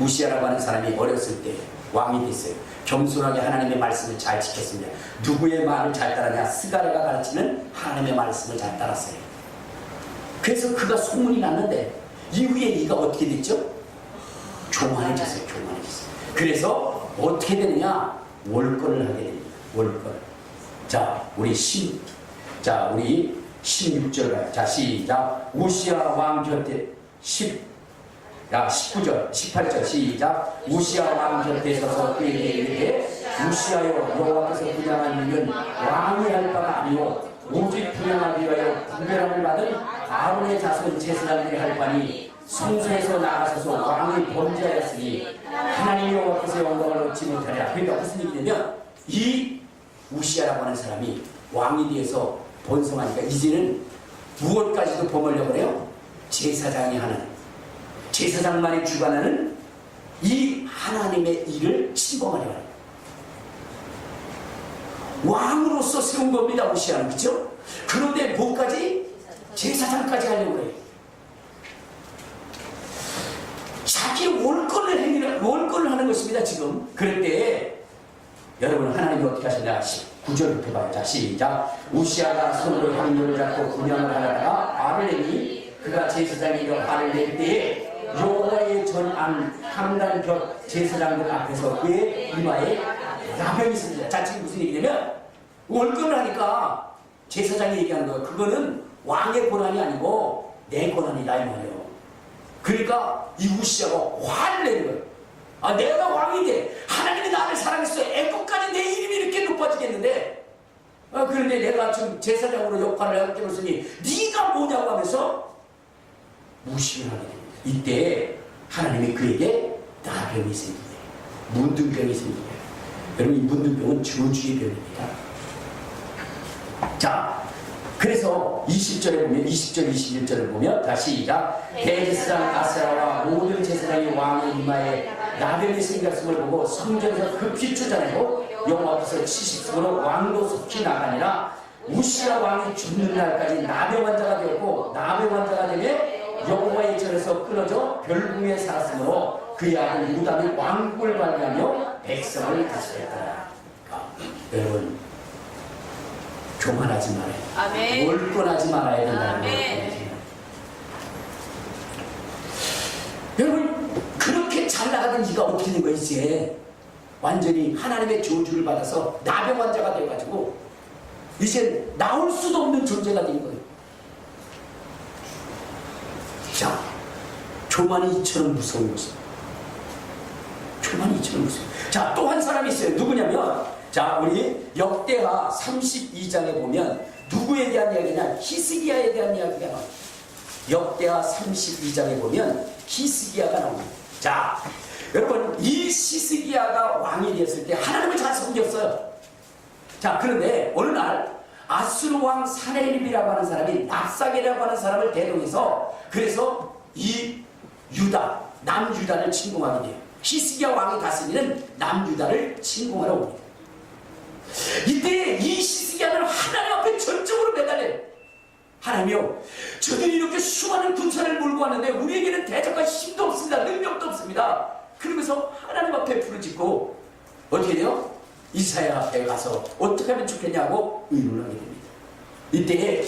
우시아라고 하는 사람이 어렸을 때 왕이 됐어요. 겸손하게 하나님의 말씀을 잘 지켰습니다. 누구의 말을 잘 따르냐? 스가랴가 가르치는 하나님의 말씀을 잘 따랐어요. 그래서 그가 소문이 났는데 이후에 이가 어떻게 됐죠? 교만해졌어요. 교만해졌어요. 그래서 어떻게 되느냐? 월권을 하게 됩니다. 월권. 자, 우리 16절 가요. 자, 시작. 우시아 왕 곁에 19절, 18절 시작. 우시아 왕 곁에 서서 그에게 이르되 우시아여 여호와께서 분향한 일은 왕이 할 바가 아니오 오직 분향하기 위하여 분별함을 받은 아론의 자손 제사장들이 할 바니 성소에서 나가서서 왕이 범죄하였으니 하나님 여호와께서 영광을 얻지 못하리라. 그러니까 무슨 얘기냐면 이 우시아라고 하는 사람이 왕이 되어서 번성하니까 이제는 무엇까지도 범하려고 해요? 제사장이 하는, 제사장만이 주관하는 이 하나님의 일을 침범하려고 해요. 왕으로서 세운 겁니다. 우시아는. 그렇죠? 그런데 뭐까지? 제사장까지 하려고 해요. 자기 월권을 하는 것입니다. 지금. 그럴 때 여러분 하나님이 어떻게 하셨냐? 9절부터 봐요. 자, 시작. 우시아가 손으로 향료를 잡고 분향을 하다가 알을 내니 그가 제사장이 알을 낼 때에 여호와의 전안 향단 곁 제사장들 앞에서 그의 이마에 나병이 있습니다. 자, 지금 무슨 얘기냐면 월권을 하니까 제사장이 얘기하는 거예요. 그거는 왕의 권한이 아니고 내 권한이다 이 말이에요. 그러니까 이 우시아가 화를 내는 거예요. 아, 내가 왕인데 하나님이 나를 사랑했어요. 애국간에 내 이름이 이렇게 높아지겠는데, 그런데 내가 지금 제사장으로 역할을 하게 되었으니 네가 뭐냐고 하면서 무시를 하게 됩니다. 이때 하나님이 그에게 나병이 생깁니다. 문둥병이 생깁니다. 여러분, 이 문둥병은 저주의 병입니다. 자, 그래서 20절에 보면, 20절 21절을 보면 다시 시작. 대제사장 아사랴와 모든 제사장이 왕의 이마에 나병이 생겼음을 보고 성전에서 급히 쫓아내고 여호와 앞에서 70승으로 왕도 속히 나가니라. 우시야 왕이 죽는 날까지 나병 환자가 되었고, 나병 환자가 되며 여호와의 전에서 끊어져 별궁에 살았으므로 그의 아들 유다는 왕국을 관리하며 백성을 다스렸다. 여러분, 교만하지 말아요. 아멘. 월권하지 말아야 된다는 거예요. 여러분, 그렇게 잘 나가던 네가 어떻게 된 거야? 이제 완전히 하나님의 저주를 받아서 나병 환자가 돼가지고 이제 나올 수도 없는 존재가 된 거예요. 자, 교만이 이처럼 무서운 것입니다. 교만이 이처럼 무서워요. 자, 또 한 사람이 있어요. 누구냐면, 자, 우리 역대하 32장에 보면 누구에 대한 이야기냐? 히스기야에 대한 이야기가 나와요. 역대하 32장에 보면 히스기야가 나옵니다. 자, 여러분, 이 히스기야가 왕이 되었을 때 하나님을 잘 섬겼어요. 자, 그런데 어느 날 아수르 왕 사네립이라고 하는 사람이 납사게라고 하는 사람을 대동해서, 그래서 이 유다, 남유다를 침공하게 돼요. 히스기야 왕이 다스리는 남유다를 침공하러 옵니다. 이때 이 히스기야는 하나님 앞에 전적으로 매달려요. 하나님이요, 저들이 이렇게 수많은 군사를 몰고 왔는데 우리에게는 대적할 힘도 없습니다. 능력도 없습니다. 그러면서 하나님 앞에 부르짖고 어떻게 돼요? 이사야 앞에 가서 어떻게 하면 좋겠냐고 의논을 하게 됩니다. 이때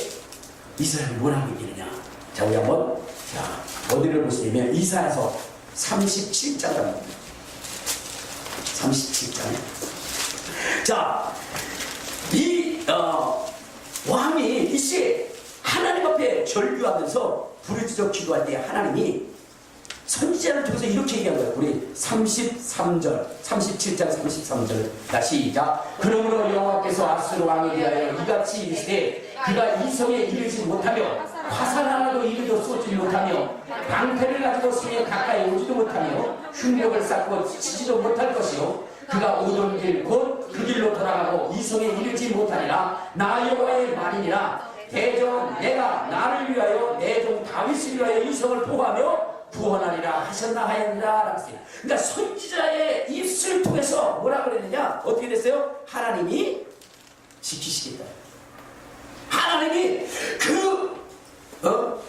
이사야는 뭐라고 얘기하느냐? 자, 우리 한번, 자, 어디를 보시냐면 이사야서 37장입니다. 37장. 자, 이 왕이 이제 하나님 앞에 절규하면서 부르짖어 기도할 때 하나님이 선지자를 통해서 이렇게 얘기한 거예요. 우리 33절, 37장 33절 다시 시작. 그러므로 여호와께서 아수르 왕에 대하여 이같이 이르시되 그가 이 성에 이르지 못하며 화살 하나도 이르도 쏘지 못하며 방패를 가지고 성에 가까이 오지도 못하며 흉벽을 쌓고 치지도 못할 것이요 그가 오던 길 곧 그 길로 돌아가고 이 성에 이르지 못하니라. 나 여호와의 말이니라. 대전 내가 나를 위하여 내 종 다윗을 위하여 이 성을 보호하며 구원하리라 하셨나 하였느라. 그러니까 선지자의 입술을 통해서 뭐라 그랬느냐? 어떻게 됐어요? 하나님이 지키시겠다. 하나님이 그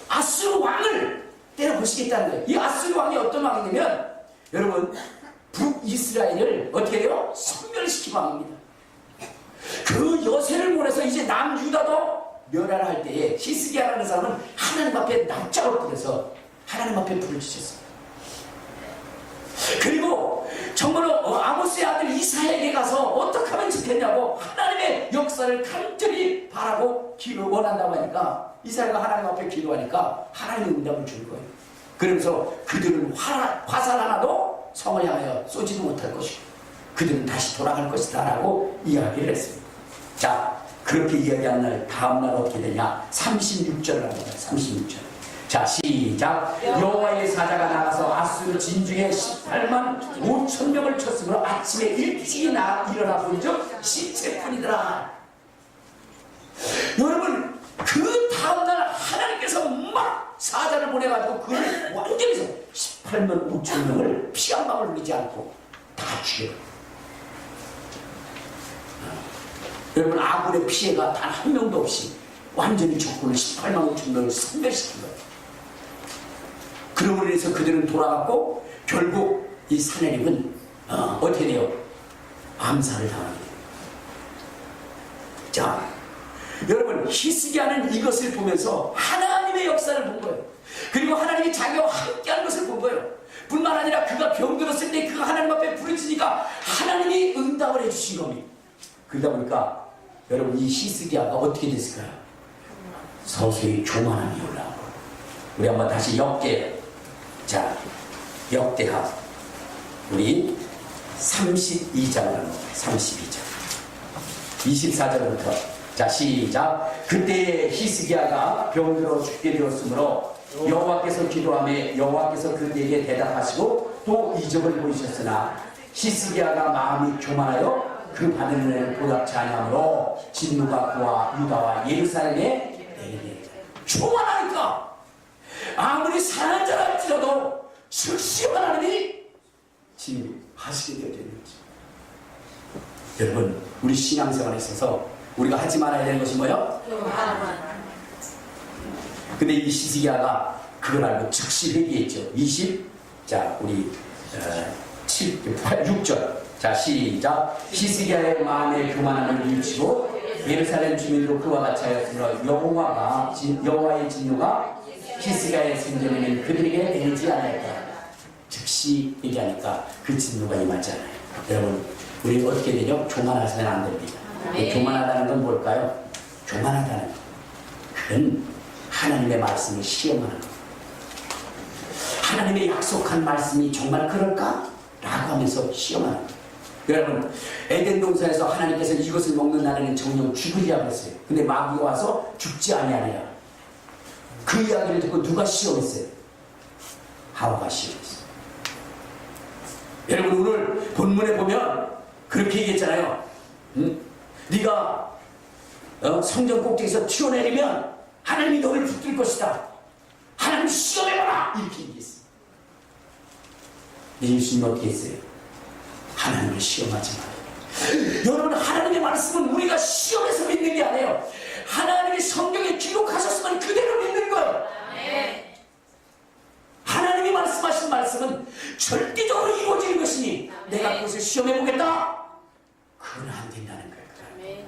아수르 왕을 때려보시겠다는 거예요. 이 아수르 왕이 어떤 왕이냐면, 여러분, 북이스라엘을 어떻게 해요? 섬멸시킨 왕입니다. 그 여세를 보내서 이제 남유다도 멸하라 할 때에 히스기야라는 사람은 하나님 앞에 납작을 뿌려서 하나님 앞에 부르짖었어요. 그리고 정말로 아모스의 아들 이사야에게 가서 어떻게 하면 좋겠냐고 하나님의 역사를 간절히 바라고 기도를 원한다고 하니까 이사야가 하나님 앞에 기도하니까 하나님의 응답을 줄 거예요. 그러면서 그들은 화살 하나도 성을 향하여 쏘지도 못할 것이고 그들은 다시 돌아갈 것이다 라고 이야기를 했습니다. 자, 그렇게 이야기한 날 다음 날 어떻게 되냐? 36절을 합니다. 36절. 자, 시작. 여호와의 사자가 나가서 아수르 진중에 18만 5천 명을 쳤으므로 아침에 일찍 일어나 본즉 시체뿐이더라. 여러분, 그 다음날 하나님께서 막 사자를 보내가지고 그를 완전히 18만 5천 명을 피 한 방울 흘리지 않고 다 죽여요. 여러분, 아군의 피해가 단 한 명도 없이 완전히 적군을 18만 5천 명을 섬멸시킨 거예요. 그러므로 인해서 그들은 돌아갔고 결국 이 사내립은 어떻게 돼요? 암살을 당하게 돼요. 자, 여러분, 히스기야는 이것을 보면서 하나님의 역사를 본 거예요. 그리고 하나님이 자기와 함께한 것을 본 거예요. 뿐만 아니라 그가 병들었을 때 그가 하나님 앞에 부르짖으니까 하나님이 응답을 해주신 겁니다. 그러다 보니까 여러분, 이 히스기야가 어떻게 됐을까요? 서서히 교만함이 올라오고 우리 한번 다시 역계. 자, 역대하 우리 32장을 32장 24절부터 자 시작. 그때 히스기야가 병들어 죽게 되었으므로 여호와께서 기도하며 여호와께서 그에게 대답하시고 또 이적을 보이셨으나 히스기야가 마음이 교만하여 그 받은 은혜를 보답치 아니하므로 진노가 그와 유다와 예루살렘에 내리게. 교만하니까 아무리 사랑하는 자라 할지라도 즉시 하나님이 진노하시게 되어져 있는 거지. 여러분, 우리 신앙생활에 있어서 우리가 하지 말아야 되는 것이 뭐예요? 근데 이 히스기야가 그걸 알고 즉시 회개했죠. 20, 자 우리 6절 자 시작. 히스기야의 마음의 교만함을 뉘우치고 예루살렘 주민도 그와 같이 하였으므로 여호와의 진노가 히스기야의 생전에는 그들에게 내리지 않았다. 즉시 얘기하니까 그 진노가 임하잖아요. 여러분, 우리 어떻게 되죠? 교만하시면 안 됩니다. 교만하다는 건 뭘까요? 교만하다는 그건 하나님의 말씀을 시험하는 것. 하나님의 약속한 말씀이 정말 그럴까? 라고 하면서 시험하는 것. 여러분, 에덴 동산에서 하나님께서 이것을 먹는 날에는 정령 죽으리라고 했어요. 근데 마귀가 와서 죽지 아니하느냐. 그 이야기를 듣고 누가 시험했어요? 하와가 시험했어요. 여러분, 오늘 본문에 보면 그렇게 얘기했잖아요. 네가 성전 꼭대기에서 튀어내리면 하나님이 너를 붙들 것이다. 하나님 시험해봐라. 이렇게 얘기했어요. 예수님은 어떻게 했어요? 하나님을 시험하지 마라. 여러분, 하나님의 말씀은 우리가 시험해서 믿는 게 아니에요. 하나님이 성경에 기록하셨으면 그대로 믿는 거예요. 하나님이 말씀하신 말씀은 절대적으로 이루어지는 것이니 내가 그것을 시험해보겠다. 그건 안 된다는 거예요.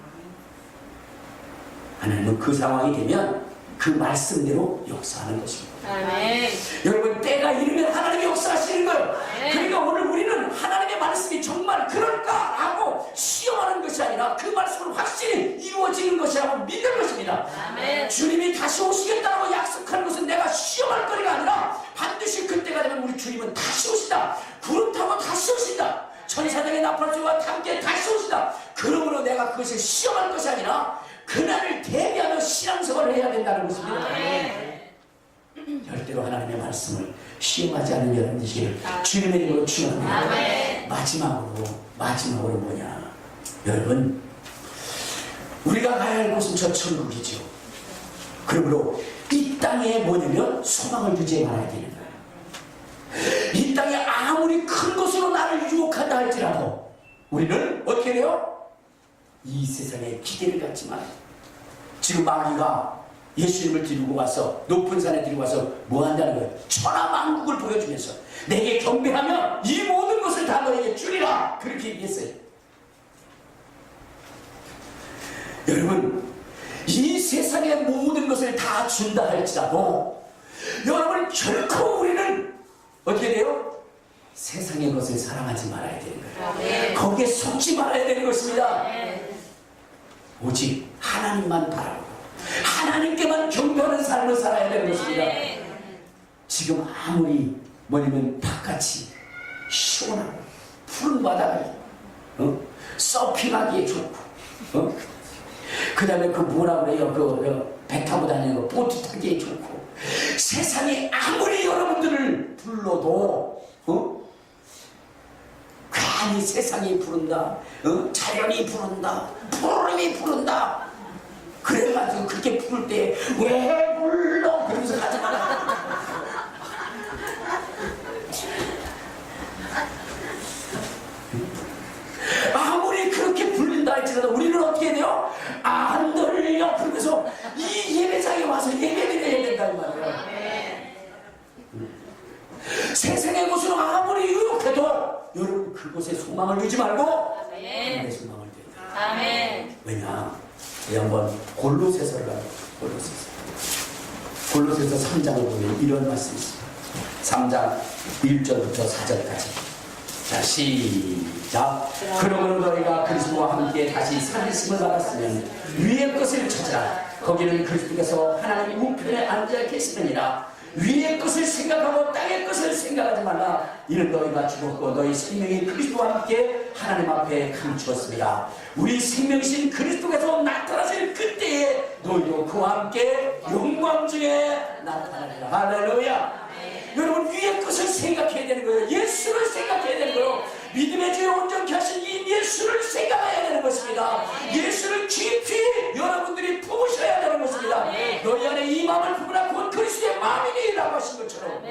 하나님은 그 상황이 되면 그 말씀대로 역사하는 것입니다. 아멘. 여러분, 때가 이르면 하나님이 역사하시는 거예요. 그러니까 오늘 우리는 하나님의 말씀이 정말 그럴까라고 시험하는 것이 아니라 그 말씀은 확실히 이루어지는 것이라고 믿는 것입니다. 아멘. 주님이 다시 오시겠다고 약속하는 것은 내가 시험할 거리가 아니라 반드시 그때가 되면 우리 주님은 다시 오신다. 구름 타고 다시 오신다. 천사들의 나팔주와 함께 다시 오신다. 그러므로 내가 그것을 시험할 것이 아니라 그날을 대비하며 신앙생활을 해야 된다는 것입니다. 절대로 하나님의 말씀을 시험하지 않는 여러분 되시기를 주님의 이름으로 축원합니다. 마지막으로 뭐냐? 여러분, 우리가 가야 할 곳은 저 천국이죠. 그러므로 이 땅에 뭐냐면 소망을 유지해 말아야 되는 거예요. 이 땅에 아무리 큰 것으로 나를 유혹한다 할지라도 우리는 어떻게 돼요? 이 세상에 기대를 갖지 말아요. 지금 마귀가 예수님을 데리고 와서 높은 산에 데리고 와서 뭐 한다는 거예요? 천하만국을 보여주면서 내게 경배하면 이 모든 것을 다 너에게 주리라. 그렇게 얘기했어요. 여러분, 이 세상의 모든 것을 다 준다 할지라도 여러분, 결코 우리는 어떻게 돼요? 세상의 것을 사랑하지 말아야 되는 거예요. 거기에 속지 말아야 되는 것입니다. 오직 하나님만 바라보고 하나님께만 경배하는 삶을 살아야 되는 것입니다. 지금 아무리 뭐냐면 바깥이 시원하고 푸른 바다가 서핑하기에 좋고 그 다음에 그 뭐라 그래요? 그 배 타고 다니는 거 보트 타기에 좋고 세상에 아무리 여러분들을 불러도 괜히 세상이 부른다, 자연이 부른다, 푸르름이 부른다. 그래가지고 그렇게 부를 때 왜 불러? 그러면서 가지 마라. 아무리 그렇게 불린다 할지라도 우리는 어떻게 돼요? 안 들려. 그러면서 이 예배장에 와서 예배드려야 된다는 말이에요. 세상의 것으로 아무리 유혹해도 여러분 그곳에 소망을 두지 말고 하나님의 소망을 두야 돼요. 왜냐? 한번 골로새서를 가요. 골로새서 3장을 보면 이런 말씀이 있습니다. 3장 1절부터 4절까지. 자, 시작. 그러므로 너희가 그리스도와 함께 다시 살리심을 받았으면 위의 것을 찾으라. 거기는 그리스도께서 하나님 우편에 앉아 계시느니라. 위의 것을 생각하고 땅의 것을 생각하지 말라. 이는 너희가 죽었고 너희 생명이 그리스도와 함께 하나님 앞에 감추었습니다. 우리 생명이신 그리스도께서 나타나실 그때에 너희도 그와 함께 영광 중에 나타나리라. 할렐루야. 여러분, 위의 것을 생각해야 되는 거예요. 예수를 생각해야 되는 거예요. 믿음의 주에 온전케 하신 이 예수를 생각해야 되는 것입니다. 예수를 깊이 여러분들이 품으셔야 되는 것입니다. 너희 안에 이 마음을 품으라 곧 그리스도의 마음이니라고 하신 것처럼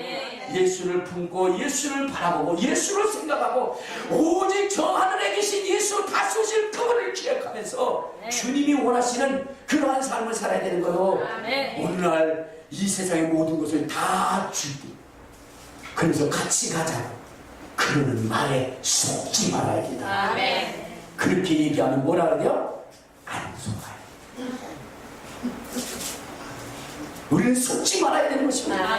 예수를 품고 예수를 바라보고 예수를 생각하고 오직 저 하늘에 계신 예수 다스실 그분을 기억하면서 주님이 원하시는 그러한 삶을 살아야 되는 거예요. 오늘날 이 세상의 모든 것을 다 주고 그래서 같이 가자 그러는 말에 속지 말아야 된다. 그렇게 얘기하면 뭐라 그래요? 안 속아요. 우리는 속지 말아야 되는 것입니다.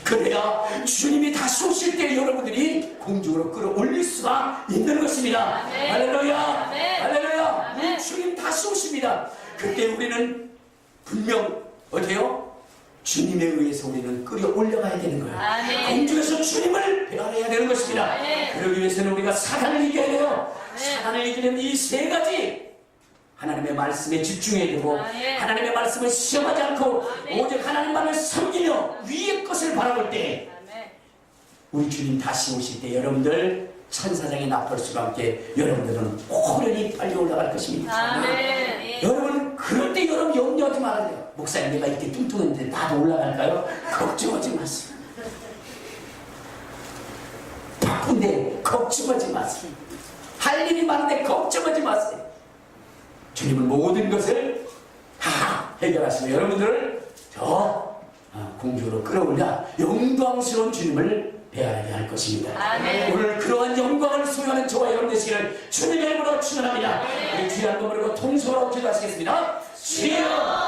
그래야 주님이 다시 오실 때 여러분들이 공중으로 끌어올릴 수가 있는 것입니다. 할렐루야. 할렐루야. 우리 주님 다시 오십니다. 그때 우리는 분명 어때요? 주님에 의해서 우리는 끌어올려가야 되는 거예요. 공중에서 주님을 배워야 되는 것입니다. 그러기 위해서는 우리가 사단을 이겨야 돼요. 사단을 이기려면 이 세 가지 하나님의 말씀에 집중해야 되고 하나님의 말씀을 시험하지 않고 오직 하나님만을 섬기며 위의 것을 바라볼 때 우리 주님 다시 오실 때 여러분들 천사장의 나팔수와 함께 여러분들은 호련히 빨리 올라갈 것입니다. 여러분, 그럴 때 여러분 염려하지 말아야 돼요. 목사님, 내가 이렇게 뚱뚱했는데 나도 올라갈까요? 걱정하지 마세요. 바쁜데 걱정하지 마세요. 할 일이 많은데 걱정하지 마세요. 주님은 모든 것을 다 해결하시며 여러분들을 저 공주로 끌어올려 영광스러운 주님을 배하게 할 것입니다. 오늘 그러한 영광을 소유하는 저와 여러분 되시기를 주님의 이름으로 축원합니다. 우리 주여 한번 부르고 통성으로 기도하시겠습니다. 주여